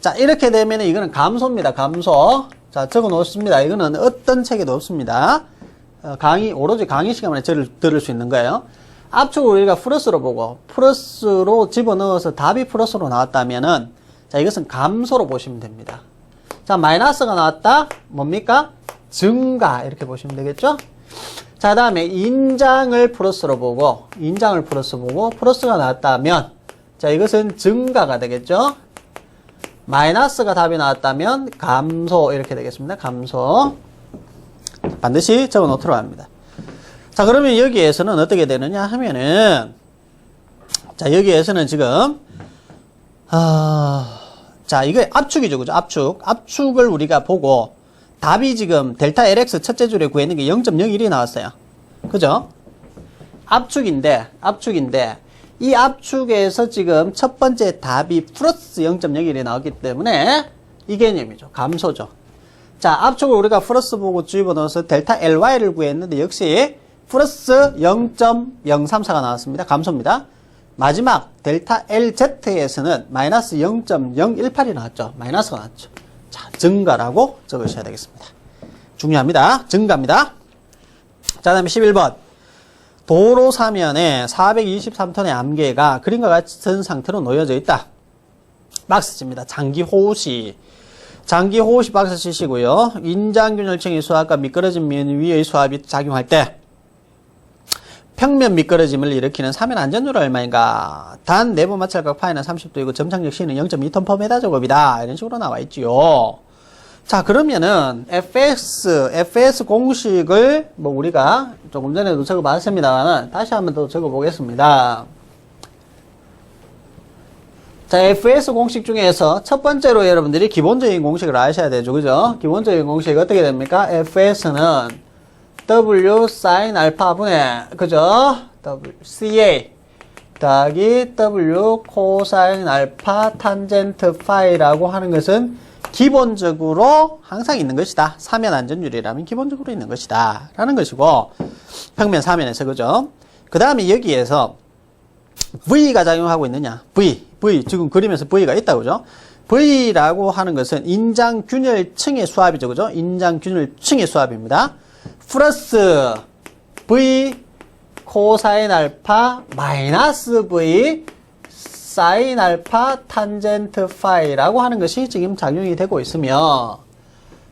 자, 이렇게 되면 이거는 감소입니다. 감소. 자, 적어 놓습니다. 이거는 어떤 책에도 없습니다. 오로지 강의 시간에 들을 수 있는 거예요. 압축을 우리가 플러스로 보고 플러스로 집어넣어서 답이 플러스로 나왔다면은 자, 이것은 감소로 보시면 됩니다. 자, 마이너스가 나왔다. 뭡니까? 증가. 이렇게 보시면 되겠죠? 자, 다음에 인장을 플러스로 보고 플러스가 나왔다면 자, 이것은 증가가 되겠죠? 마이너스가 답이 나왔다면 감소 이렇게 되겠습니다. 감소. 반드시 적어 놓도록 합니다. 자, 그러면 여기에서는 어떻게 되느냐 하면은 자, 여기에서는 지금 자, 이거 압축이죠. 그죠? 압축을 우리가 보고 답이 지금 델타 LX 첫째 줄에 구했는 게 0.01이 나왔어요. 그죠? 압축인데 이 압축에서 지금 첫 번째 답이 플러스 0.01이 나왔기 때문에 이 개념이죠. 감소죠. 자, 압축을 우리가 플러스 보고 집어넣어서 델타 LY를 구했는데 역시 플러스 0.034가 나왔습니다. 감소입니다. 마지막 델타 LZ에서는 마이너스 0.018이 나왔죠. 마이너스가 나왔죠. 자, 증가라고 적으셔야 되겠습니다. 중요합니다. 증가입니다. 자, 다음에 11번. 도로 사면에 423톤의 암괴가 그림과 같은 상태로 놓여져 있다. 박스 칩니다. 장기호우시 박스 치시고요. 인장균열층의 수압과 미끄러진 면 위의 수압이 작용할 때 평면 미끄러짐을 일으키는 사면 안전율은 얼마인가? 단 내부 마찰각 파이는 30도이고 점착력 C는 0.2톤/m 제곱이다. 이런 식으로 나와 있지요. 자, 그러면은 FS 공식을 뭐 우리가 조금 전에도 적어봤습니다만 다시 한번 더 적어보겠습니다. 자, FS 공식 중에서 첫 번째로 여러분들이 기본적인 공식을 아셔야 되죠. 그죠? 기본적인 공식 어떻게 됩니까? FS는 W sin 알파 분의 그죠? CA 더하기 W 코사인 알파 탄젠트 파이라고 하는 것은 기본적으로 항상 있는 것이다. 사면 안전율이라면 기본적으로 있는 것이다. 라는 것이고 평면 사면에서 그죠? 그 다음에 여기에서 V가 작용하고 있느냐? V 지금 그림에서 V가 있다 그죠? V라고 하는 것은 인장균열층의 수압이죠. 그죠? 인장균열층의 수압입니다. 플러스 V 코사인 알파 마이너스 V 사인 알파 탄젠트 파이라고 하는 것이 지금 작용이 되고 있으며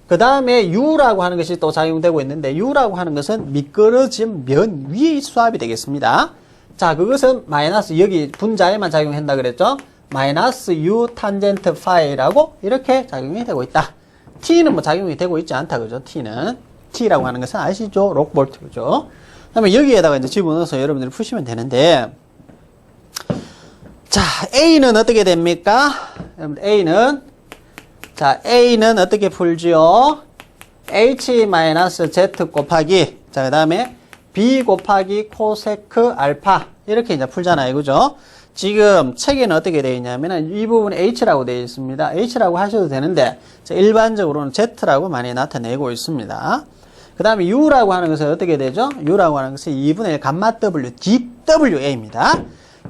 그 다음에 U라고 하는 것이 또 작용되고 있는데 U라고 하는 것은 미끄러진 면 위의 수압이 되겠습니다. 자, 그것은 마이너스 여기 분자에만 작용한다 그랬죠? 마이너스 U 탄젠트 파이라고 이렇게 작용이 되고 있다. T는 뭐 작용이 되고 있지 않다. 그죠? T라고 하는 것은 아시죠? 록볼트. 그죠? 그 다음에 여기에다가 이제 집어넣어서 여러분들이 푸시면 되는데, 자, A는 어떻게 됩니까? 여러분, A는 어떻게 풀지요? H-Z 곱하기, 자, 그 다음에 B 곱하기 코세크 알파. 이렇게 이제 풀잖아요. 그죠? 지금 책에는 어떻게 되어 있냐면은 이 부분 H라고 되어 있습니다. H라고 하셔도 되는데, 일반적으로는 Z라고 많이 나타내고 있습니다. 그 다음에 U라고 하는 것은 어떻게 되죠? U라고 하는 것은 2분의 1 감마 W GWA입니다.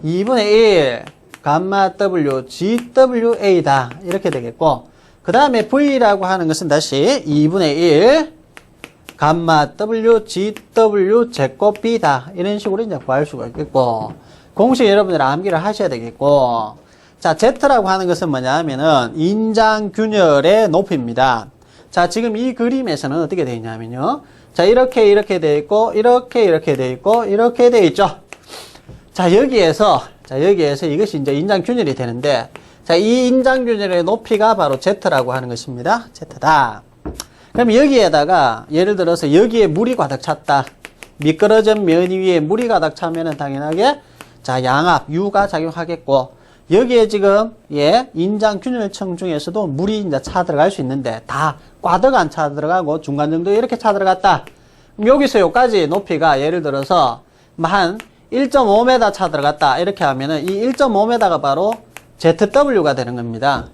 2분의 1 감마 W GWA다. 이렇게 되겠고, 그 다음에 V라고 하는 것은 다시 2분의 1 감마 W GW 제곱 B다. 이런 식으로 이제 구할 수가 있겠고, 공식 여러분들 암기를 하셔야 되겠고, 자, Z라고 하는 것은 뭐냐 하면은 인장균열의 높이입니다. 자, 지금 이 그림에서는 어떻게 되어 있냐면요. 자, 이렇게 되어 있고, 이렇게 되어 있고, 이렇게 되어 있죠. 자, 여기에서 이것이 이제 인장균열이 되는데, 자, 이 인장균열의 높이가 바로 Z라고 하는 것입니다. Z다. 그럼 여기에다가, 예를 들어서 여기에 물이 가득 찼다. 미끄러진 면 위에 물이 가득 차면은 당연하게, 자, 양압, U가 작용하겠고, 여기에 지금, 인장균열층 중에서도 물이 이제 차 들어갈 수 있는데, 다 꽈득 안 차 들어가고, 중간 정도 이렇게 차 들어갔다. 그럼 여기서 여기까지 높이가 예를 들어서, 한 1.5m 차 들어갔다. 이렇게 하면은, 이 1.5m가 바로 ZW가 되는 겁니다.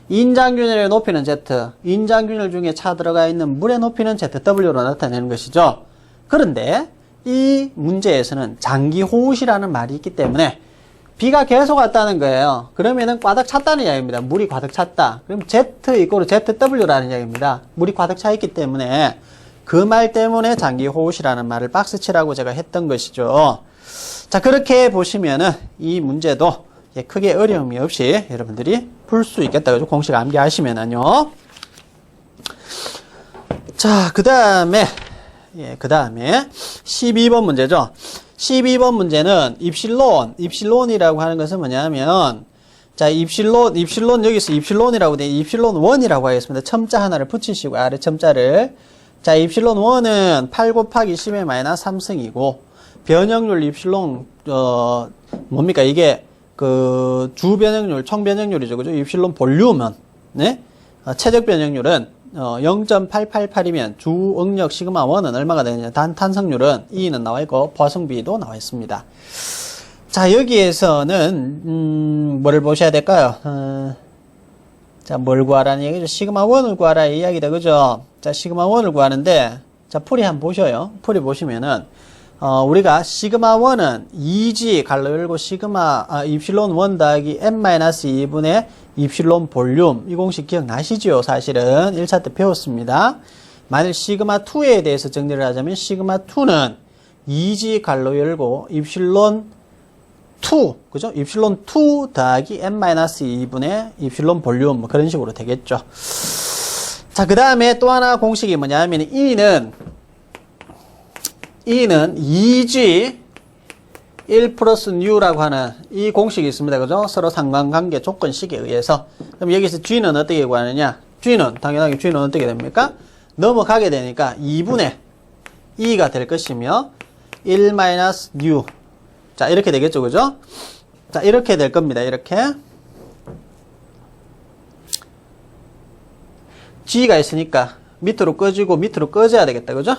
인장균열의 높이는 Z, 인장균열 중에 차 들어가 있는 물의 높이는 ZW로 나타내는 것이죠. 그런데, 이 문제에서는 장기호흡이라는 말이 있기 때문에 비가 계속 왔다는 거예요. 그러면은 가득 찼다는 이야기입니다. 물이 가득 찼다. 그럼 Z 이꼬르 ZW라는 이야기입니다. 물이 가득 차 있기 때문에 그 말 때문에 장기호흡이라는 말을 박스치라고 제가 했던 것이죠. 자, 그렇게 보시면은 이 문제도 크게 어려움이 없이 여러분들이 풀 수 있겠다. 그죠? 공식 암기하시면은요. 자, 그 다음에 12번 문제죠. 12번 문제는 입실론이라고 하는 것은 뭐냐면, 자, 입실론 여기서 입실론이라고 돼, 입실론 1이라고 하겠습니다. 첨자 하나를 붙이시고, 아래 첨자를. 자, 입실론 1은 8 곱하기 10의 마이너스 3승이고, 변형률 입실론, 뭡니까? 이게, 주 변형률, 총 변형률이죠. 그죠? 입실론 볼륨은, 네? 최적 변형률은 0.888이면 주 응력 시그마 1은 얼마가 되느냐. 탄성률은 E는 나와 있고 포화성비도 나와 있습니다. 자, 여기에서는 뭐를 보셔야 될까요? 자, 뭘 구하라는 얘기죠? 시그마 1을 구하라 이 이야기다. 그죠? 자, 시그마 1을 구하는데, 자, 풀이 한번 보셔요. 풀이 보시면은 우리가 시그마 1은 2G 갈로 열고 입실론 1 더하기 n-2분의 입실론 볼륨. 이 공식 기억나시죠? 사실은 1차 때 배웠습니다. 만일 시그마 2에 대해서 정리를 하자면 시그마 2는 2G 갈로 열고 입실론 2, 그죠? 입실론 2 더하기 n-2분의 입실론 볼륨. 뭐 그런 식으로 되겠죠. 자, 그 다음에 또 하나 공식이 뭐냐 하면 E는 2G 1 플러스 U라고 하는 이 공식이 있습니다. 그죠? 서로 상관관계 조건식에 의해서. 그럼 여기서 G는 어떻게 구하느냐? 당연하게 G는 어떻게 됩니까? 넘어가게 되니까 2분의 2가 될 것이며 1 마이너스 U. 자, 이렇게 되겠죠. 그죠? 자, 이렇게 될 겁니다. 이렇게. G가 있으니까 밑으로 꺼지고 밑으로 꺼져야 되겠다. 그죠?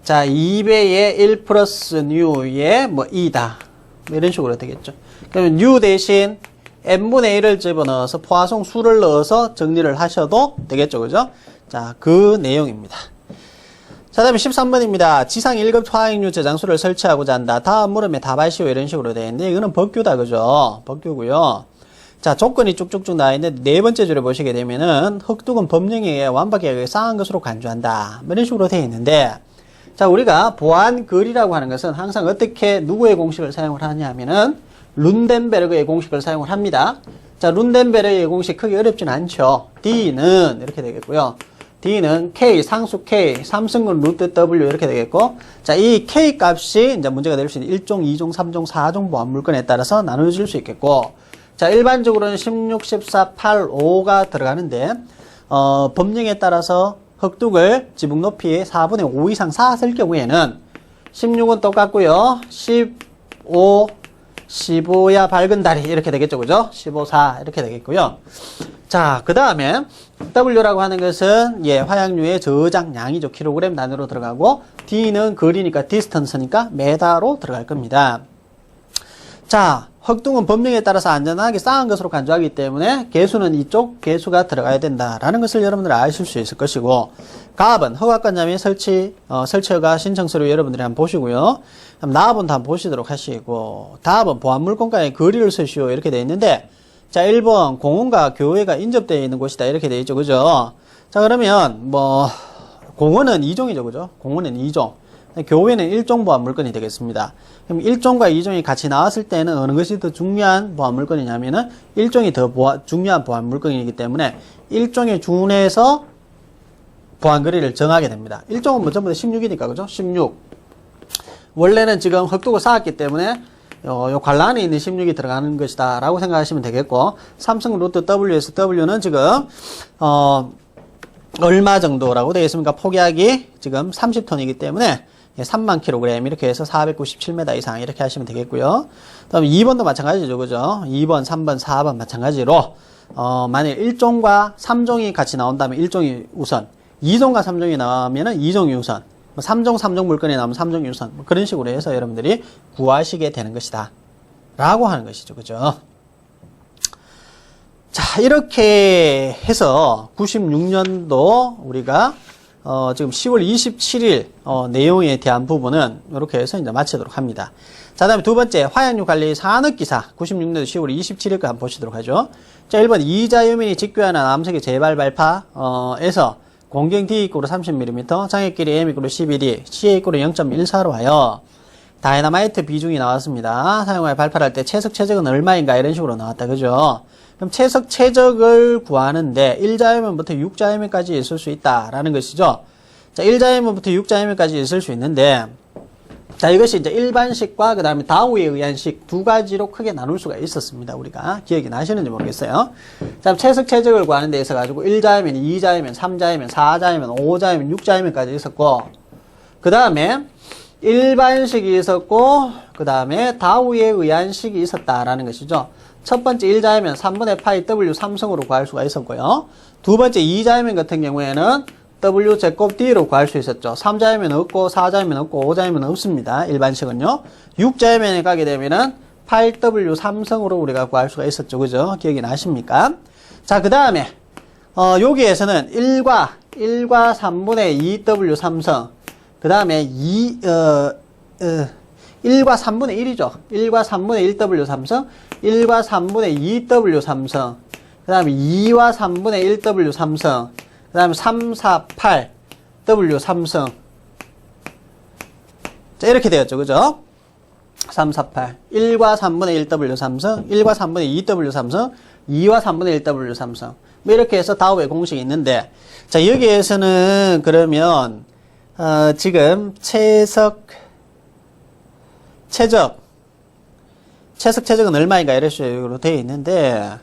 자, 2배의 1 플러스 U의 뭐 2다. 이런 식으로 되겠죠. 그러면 U 대신 n분의 1을 집어넣어서 포화성 수를 넣어서 정리를 하셔도 되겠죠. 그죠? 자, 그 내용입니다. 자, 다음에 13번입니다. 지상 1급 화학류 저장소를 설치하고자 한다. 다음 물음에 답하시오. 이런 식으로 되어 있는데, 이거는 법규다. 그죠? 법규고요. 자, 조건이 쭉쭉쭉 나와 있는데, 네 번째 줄에 보시게 되면은, 흑둑은 법령에 의해 완벽하게 상한 것으로 간주한다. 이런 식으로 되어 있는데, 자, 우리가 보안글이라고 하는 것은 항상 어떻게 누구의 공식을 사용을 하냐 하면은 룬덴베르그의 공식을 사용을 합니다. 자, 룬덴베르그의 공식 크게 어렵진 않죠. D는 이렇게 되겠고요. D는 K, 상수 K, 삼승근 루트 W 이렇게 되겠고, 자, 이 K 값이 이제 문제가 될 수 있는 1종, 2종, 3종, 4종 보안 물건에 따라서 나눠질 수 있겠고, 자, 일반적으로는 16, 14, 8, 5가 들어가는데, 법령에 따라서 흑둑을 지붕 높이 4분의 5 이상 쌓았을 경우에는 16은 똑같고요. 15, 15야 밝은 달이 이렇게 되겠죠. 그죠? 15, 4 이렇게 되겠고요. 자, 그 다음에 W라고 하는 것은 화약류의 저장량이죠. 킬로그램 단위로 들어가고, D는 거리니까 디스턴스니까 메다로 들어갈 겁니다. 자, 흑둥은 법령에 따라서 안전하게 쌓은 것으로 간주하기 때문에 개수는 이쪽 개수가 들어가야 된다라는 것을 여러분들이 아실 수 있을 것이고, 갑은 허가권자 및 설치허가 신청서류 여러분들이 한번 보시고요. 나합은 한번 보시도록 하시고, 다합은 보안물건과의 거리를 쓰시오 이렇게 되어 있는데, 자, 1번 공원과 교외가 인접되어 있는 곳이다 이렇게 되어 있죠. 그죠? 자, 그러면 공원은 2종이죠. 그죠? 공원은 2종. 교외는 1종 보안 물건이 되겠습니다. 그럼 1종과 2종이 같이 나왔을 때는 어느 것이 더 중요한 보안 물건이냐면은 1종이 더 중요한 보안 물건이기 때문에 1종에 준해서 보안 거리를 정하게 됩니다. 1종은 뭐 전부 다 16이니까 그죠? 16. 원래는 지금 흑둑을 쌓았기 때문에 요 관란에 있는 16이 들어가는 것이다 라고 생각하시면 되겠고, 삼성 루트 W에서 W는 지금 얼마 정도라고 되어 있습니까? 폭약이 지금 30톤이기 때문에 3만 kg 이렇게 해서 497m 이상 이렇게 하시면 되겠고요. 다음 2번도 마찬가지죠. 그죠? 2번, 3번, 4번 마찬가지로 만약 1종과 3종이 같이 나온다면 1종이 우선, 2종과 3종이 나오면 2종이 우선, 3종, 3종 물건이 나오면 3종이 우선, 그런 식으로 해서 여러분들이 구하시게 되는 것이다 라고 하는 것이죠. 그죠? 자, 이렇게 해서 96년도 우리가 지금 10월 27일 내용에 대한 부분은 이렇게 해서 이제 마치도록 합니다. 자, 다음에 두 번째 화약류 관리 산업기사 96년도 10월 27일까지 한번 보시도록 하죠. 자, 1번 이자유민이 직교하는 암석의 재발 발파에서 공경 D 이꼬르 30mm, 장애끼리 M 이꼬르 12D, CA 이꼬르 0.14로 하여 다이너마이트 비중이 나왔습니다. 사용하여 발파할 때 최석 최적은 얼마인가 이런 식으로 나왔다. 그죠? 그럼 최석 최적을 구하는데 1자유면부터 6자유면까지 있을 수 있다라는 것이죠. 자, 1자유면부터 6자유면까지 있을 수 있는데, 자, 이것이 이제 일반식과 그 다음에 다우에 의한 식 두 가지로 크게 나눌 수가 있었습니다. 우리가 기억이 나시는지 모르겠어요. 자, 최석 최적을 구하는 데 있어 가지고 1자유면, 2자유면, 3자유면, 4자유면, 5자유면, 6자유면까지 있었고, 그 다음에 일반식이 있었고, 그 다음에 다우에 의한 식이 있었다라는 것이죠. 첫 번째 1자유면 3분의 파이 W 3성으로 구할 수가 있었고요. 두 번째 2자유면 같은 경우에는 W 제곱 D로 구할 수 있었죠. 3자유면 없고 4자유면 없고 5자유면 없습니다. 일반식은요. 6자유면에 가게 되면은 8W 3성으로 우리가 구할 수가 있었죠. 그죠? 기억이 나십니까? 자, 그 다음에 여기에서는 1과 3분의 2W 3성, 그 다음에 1과 3분의 1이죠. 1과 3분의 1W 3성, 1과 3분의 2W 3성, 그 다음에 2와 3분의 1W 3성, 그 다음에 3, 4, 8 W 3성. 자, 이렇게 되었죠. 그죠? 3, 4, 8. 1과 3분의 1W 3성, 1과 3분의 2W 3성, 2와 3분의 1W 3성. 뭐 이렇게 해서 다우의 공식이 있는데, 자, 여기에서는 그러면 지금 최석 최적은 얼마인가 이런 식으로 되어 있는데,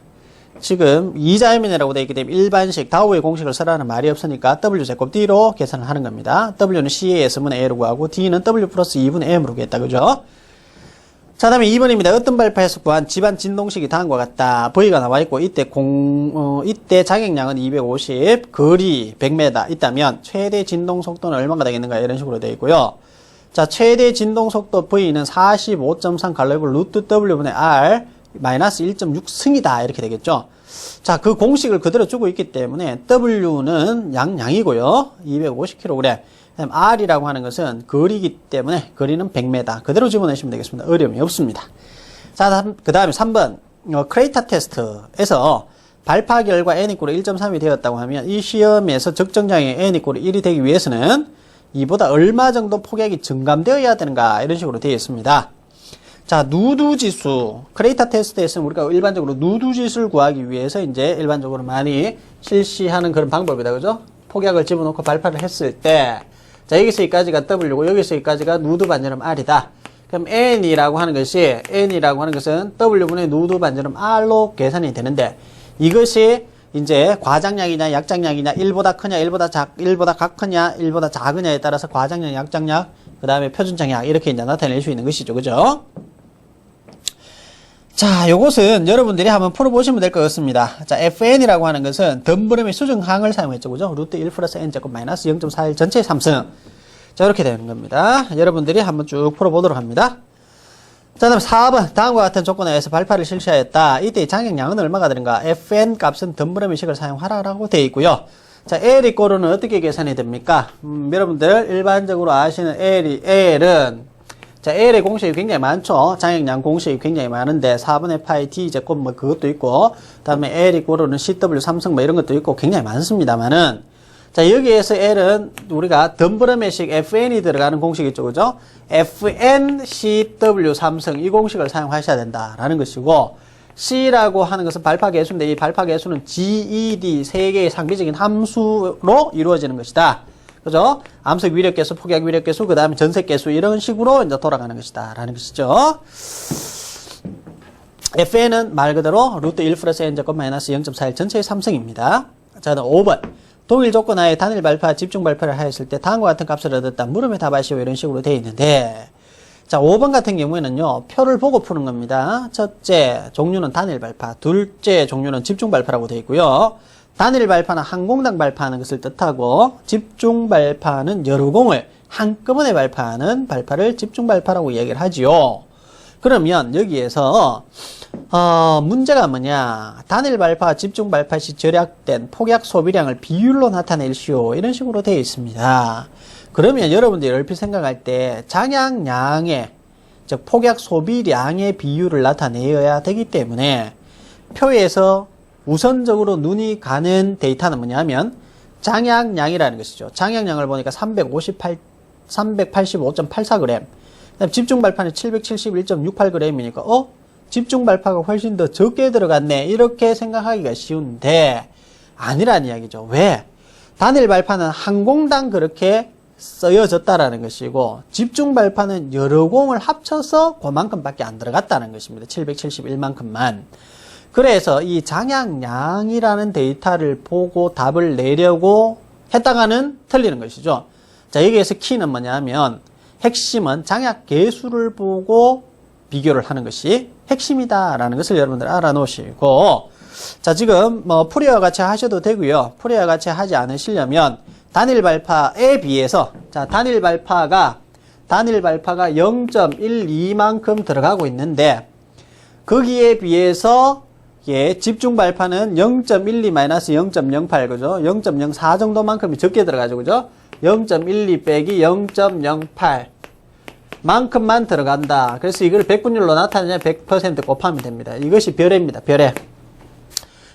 지금 2자유면이라고 되어 있기 때문에 일반식 다우의 공식을 쓰라는 말이 없으니까 W 제곱 D로 계산을 하는 겁니다. W는 CA S분의 A로 구하고 D는 W 플러스 2분의 M으로 구했다. 그죠? 자, 다음에 2번입니다. 어떤 발파에서 구한 집안 진동식이 다음과 같다. V가 나와 있고, 이때 이때 자객량은 250, 거리 100m 있다면, 최대 진동 속도는 얼마가 되겠는가 이런 식으로 되어 있고요. 자, 최대 진동 속도 V는 45.3 갈로리블 루트 W분의 R 마이너스 1.6승이다. 이렇게 되겠죠. 자, 그 공식을 그대로 주고 있기 때문에 W는 양이고요. 250kg. 그다음 R이라고 하는 것은 거리이기 때문에 거리는 100m. 그대로 집어내시면 되겠습니다. 어려움이 없습니다. 자, 그 다음에 3번. 크레이터 테스트에서 발파 결과 N=1.3이 되었다고 하면 이 시험에서 적정량이 N=1이 되기 위해서는 이보다 얼마 정도 폭약이 증감되어야 되는가 이런 식으로 되어 있습니다. 자, 누두지수. 크레이터 테스트에서는 우리가 일반적으로 누두지수를 구하기 위해서 이제 일반적으로 많이 실시하는 그런 방법이다. 그죠? 폭약을 집어넣고 발파를 했을 때, 자, 여기서 여기까지가 W고, 여기서 여기까지가 누드 반지름 R이다. 그럼 N이라고 하는 것은 W분의 누드 반지름 R로 계산이 되는데, 이것이 이제 과장량이냐, 약장량이냐, 1보다 크냐, 1보다 크냐, 1보다 작으냐에 따라서 과장량, 약장량, 그 다음에 표준장량, 이렇게 이제 나타낼 수 있는 것이죠. 그죠? 자, 요것은 여러분들이 한번 풀어보시면 될 것 같습니다. 자, FN이라고 하는 것은 덤브름의 수증항을 사용했죠. 그죠? 루트 1 플러스 N제곱 마이너스 0.41 전체의 3승. 자, 이렇게 되는 겁니다. 여러분들이 한번 쭉 풀어보도록 합니다. 자, 다음 4번. 다음과 같은 조건에 의해서 발파를 실시하였다. 이때의 장력량은 얼마가 되는가? FN 값은 덤브름의 식을 사용하라라고 되어 있고요. 자, L이 꼬르는 어떻게 계산이 됩니까? 여러분들 일반적으로 아시는 L은 자, L의 공식이 굉장히 많죠. 장력량 공식이 굉장히 많은데 4분의 파이 D 제곱 뭐 그것도 있고, 그다음에 L이 꼬르는 CW 3승 뭐 이런 것도 있고 굉장히 많습니다만은, 자, 여기에서 L은 우리가 덤브름의식 FN이 들어가는 공식이 있죠. 그죠? FN CW 3승 이 공식을 사용하셔야 된다라는 것이고, C라고 하는 것은 발파 계수인데 이 발파 계수는 GED 세 개의 상비적인 함수로 이루어지는 것이다. 그죠? 암석 위력 계수, 폭약 위력 계수, 그 다음에 전색 계수 이런 식으로 이제 돌아가는 것이다 라는 것이죠. FN은 말 그대로 루트 1 플러스 N제곱 마이너스 0.41 전체의 3승입니다. 자, 다음 5번. 동일 조건 하에 단일 발파, 집중 발파를 하였을 때 다음과 같은 값을 얻었다. 물음에 답하시오. 이런 식으로 되어 있는데, 자, 5번 같은 경우에는요, 표를 보고 푸는 겁니다. 첫째 종류는 단일 발파, 둘째 종류는 집중 발파라고 되어 있고요. 단일 발파는 한 공당 발파하는 것을 뜻하고, 집중 발파는 여러 공을 한꺼번에 발파하는 발파를 집중 발파라고 얘기를 하지요. 그러면 여기에서 문제가 뭐냐? 단일 발파, 집중 발파 시 절약된 폭약 소비량을 비율로 나타낼시오. 이런 식으로 되어 있습니다. 그러면 여러분들이 얼핏 생각할 때 장약량의, 즉 폭약 소비량의 비율을 나타내어야 되기 때문에 표에서 우선적으로 눈이 가는 데이터는 뭐냐면 장약량이라는 것이죠. 장약량을 보니까 385.84g, 집중 발파는 771.68g이니까 집중 발파가 훨씬 더 적게 들어갔네, 이렇게 생각하기가 쉬운데 아니라는 이야기죠. 왜? 단일 발파는 한 공당 그렇게 쓰여졌다라는 것이고, 집중 발파는 여러 공을 합쳐서 그만큼밖에 안 들어갔다는 것입니다. 771만큼만. 그래서 이 장약량이라는 데이터를 보고 답을 내려고 했다가는 틀리는 것이죠. 자, 여기에서 키는 뭐냐면, 핵심은 장약 개수를 보고 비교를 하는 것이 핵심이다라는 것을 여러분들 알아놓으시고, 자, 지금 뭐 풀이와 같이 하셔도 되고요. 풀이와 같이 하지 않으시려면 단일 발파에 비해서, 자, 단일 발파가 0.12만큼 들어가고 있는데, 거기에 비해서 집중 발파는 0.12-0.08, 그죠? 0.04 정도만큼이 적게 들어가죠, 그죠? 0.12 빼기 0.08 만큼만 들어간다. 그래서 이걸 백분율로 나타내냐 100% 곱하면 됩니다. 이것이 별해입니다. 별해.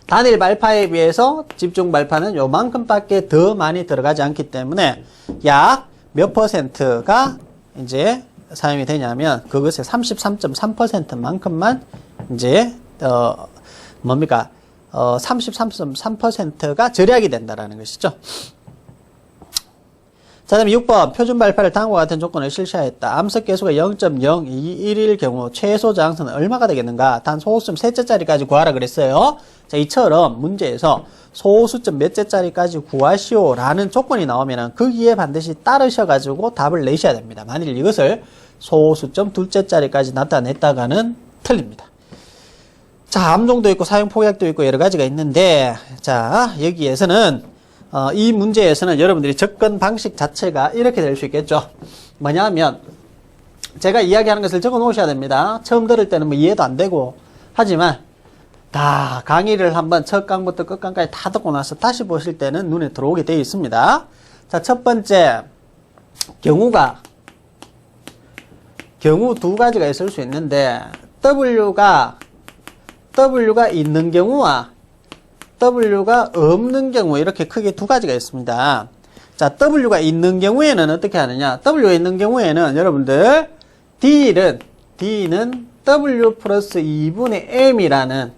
단일 발파에 비해서 집중 발파는 요만큼밖에 더 많이 들어가지 않기 때문에 약 몇 %가 이제 사용이 되냐면 그것의 33.3%만큼만 이제 33.3%가 절약이 된다라는 것이죠. 자, 다음에 6번. 표준 발파를 다음과 같은 조건을 실시하였다. 암석 개수가 0.021일 경우 최소 저항선은 얼마가 되겠는가? 단 소수점 셋째짜리까지 구하라 그랬어요. 자, 이처럼 문제에서 소수점 몇째짜리까지 구하시오 라는 조건이 나오면 거기에 반드시 따르셔가지고 답을 내셔야 됩니다. 만일 이것을 소수점 둘째짜리까지 나타냈다가는 틀립니다. 자, 암종도 있고 사용 폭약도 있고 여러 가지가 있는데, 자, 여기에서는 이 문제에서는 여러분들이 접근 방식 자체가 이렇게 될 수 있겠죠. 뭐냐면 제가 이야기하는 것을 적어 놓으셔야 됩니다. 처음 들을 때는 뭐 이해도 안 되고 하지만 다 강의를 한번 첫 강부터 끝강까지 다 듣고 나서 다시 보실 때는 눈에 들어오게 되어 있습니다. 자, 첫 번째 경우 두 가지가 있을 수 있는데 W가 있는 경우와 W가 없는 경우, 이렇게 크게 두 가지가 있습니다. 자, W가 있는 경우에는 어떻게 하느냐? W가 있는 경우에는 여러분들 D는 W 플러스 2분의 M이라는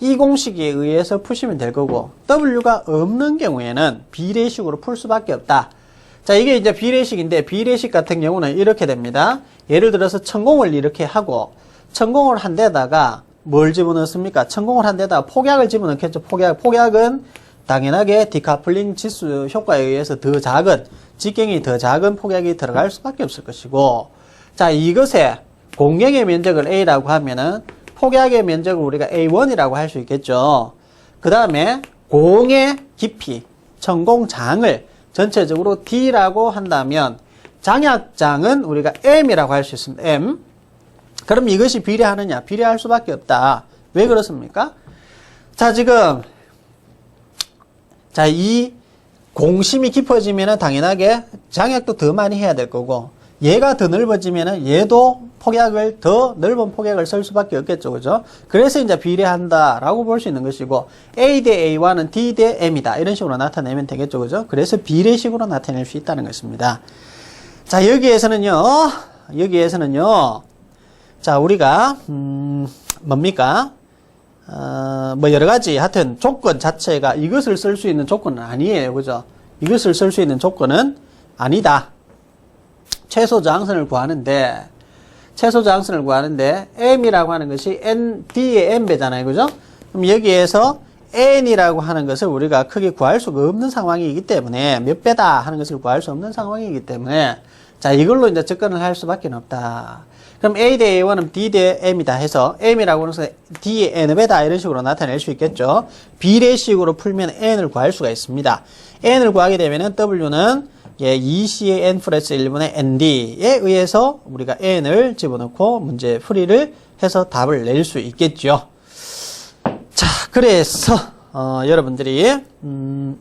이 공식에 의해서 푸시면 될 거고, W가 없는 경우에는 비례식으로 풀 수밖에 없다. 자, 이게 이제 비례식인데, 비례식 같은 경우는 이렇게 됩니다. 예를 들어서 천공을 이렇게 하고, 천공을 한 데다가 뭘 집어넣습니까? 천공을 한 데다가 폭약을 집어넣겠죠. 폭약은 당연하게 디카플링 지수 효과에 의해서 더 작은, 직경이 더 작은 폭약이 들어갈 수밖에 없을 것이고, 자, 이것에 공경의 면적을 A라고 하면은 폭약의 면적을 우리가 A1이라고 할 수 있겠죠. 그 다음에 공의 깊이, 천공장을 전체적으로 D라고 한다면 장약장은 우리가 M이라고 할 수 있습니다. M. 그럼 이것이 비례하느냐? 비례할 수밖에 없다. 왜 그렇습니까? 자, 지금 자, 이 공심이 깊어지면은 당연하게 장약도 더 많이 해야 될 거고, 얘가 더 넓어지면은 얘도 폭약을 더 넓은 폭약을 쓸 수밖에 없겠죠, 그죠? 그래서 이제 비례한다라고 볼 수 있는 것이고, A 대 A1은 D 대 M이다 이런 식으로 나타내면 되겠죠, 그죠? 그래서 비례식으로 나타낼 수 있다는 것입니다. 자, 여기에서는요, 자, 우리가 뭡니까? 뭐 여러 가지 하여튼 조건 자체가 이것을 쓸 수 있는 조건은 아니에요, 그죠? 이것을 쓸 수 있는 조건은 아니다. 최소 저항선을 구하는데 M이라고 하는 것이 D의 N배잖아요, 그죠? 그럼 여기에서 N이라고 하는 것을 우리가 크게 구할 수가 없는 상황이기 때문에, 몇 배다 하는 것을 구할 수 없는 상황이기 때문에, 자, 이걸로 이제 접근을 할 수밖에 없다. 그럼 A 대 A1은 D 대 M이다 해서 M이라고 하는 것은 D의 N배다 이런 식으로 나타낼 수 있겠죠. 비례식으로 풀면 N을 구할 수가 있습니다. N을 구하게 되면은 W는 2C의 N 플러스 1분의 ND에 의해서 우리가 N을 집어넣고 문제 풀이를 해서 답을 낼 수 있겠죠. 자, 그래서 여러분들이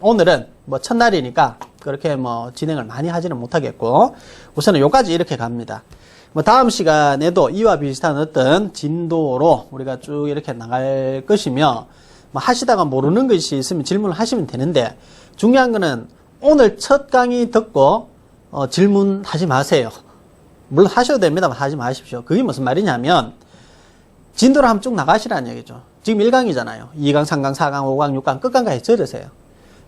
오늘은 뭐 첫날이니까 그렇게 뭐 진행을 많이 하지는 못하겠고, 우선은 여기까지 이렇게 갑니다. 뭐 다음 시간에도 이와 비슷한 어떤 진도로 우리가 쭉 이렇게 나갈 것이며, 뭐 하시다가 모르는 것이 있으면 질문을 하시면 되는데, 중요한 거는 오늘 첫 강의 듣고 질문하지 마세요. 물론 하셔도 됩니다만 하지 마십시오. 그게 무슨 말이냐면 진도를 한번 쭉 나가시라는 얘기죠. 지금 1강이잖아요. 2강, 3강, 4강, 5강, 6강 끝강까지 들으세요.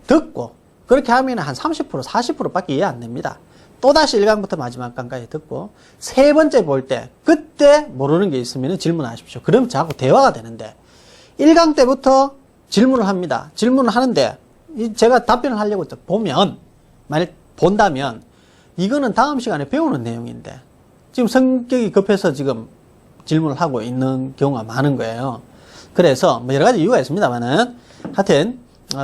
듣고 그렇게 하면 한 30%, 40%밖에 이해 안 됩니다. 또다시 1강부터 마지막 강까지 듣고 세 번째 볼 때 그때 모르는 게 있으면 질문하십시오. 그럼 저하고 대화가 되는데 1강 때부터 질문을 합니다. 질문을 하는데 제가 답변을 하려고 보면, 만약 본다면 이거는 다음 시간에 배우는 내용인데 지금 성격이 급해서 지금 질문을 하고 있는 경우가 많은 거예요. 그래서 뭐 여러 가지 이유가 있습니다만은 하여튼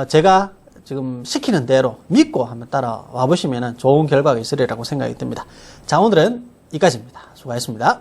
제가 지금 시키는 대로 믿고 한번 따라와 보시면 좋은 결과가 있으리라고 생각이 듭니다. 자, 오늘은 여기까지입니다. 수고하셨습니다.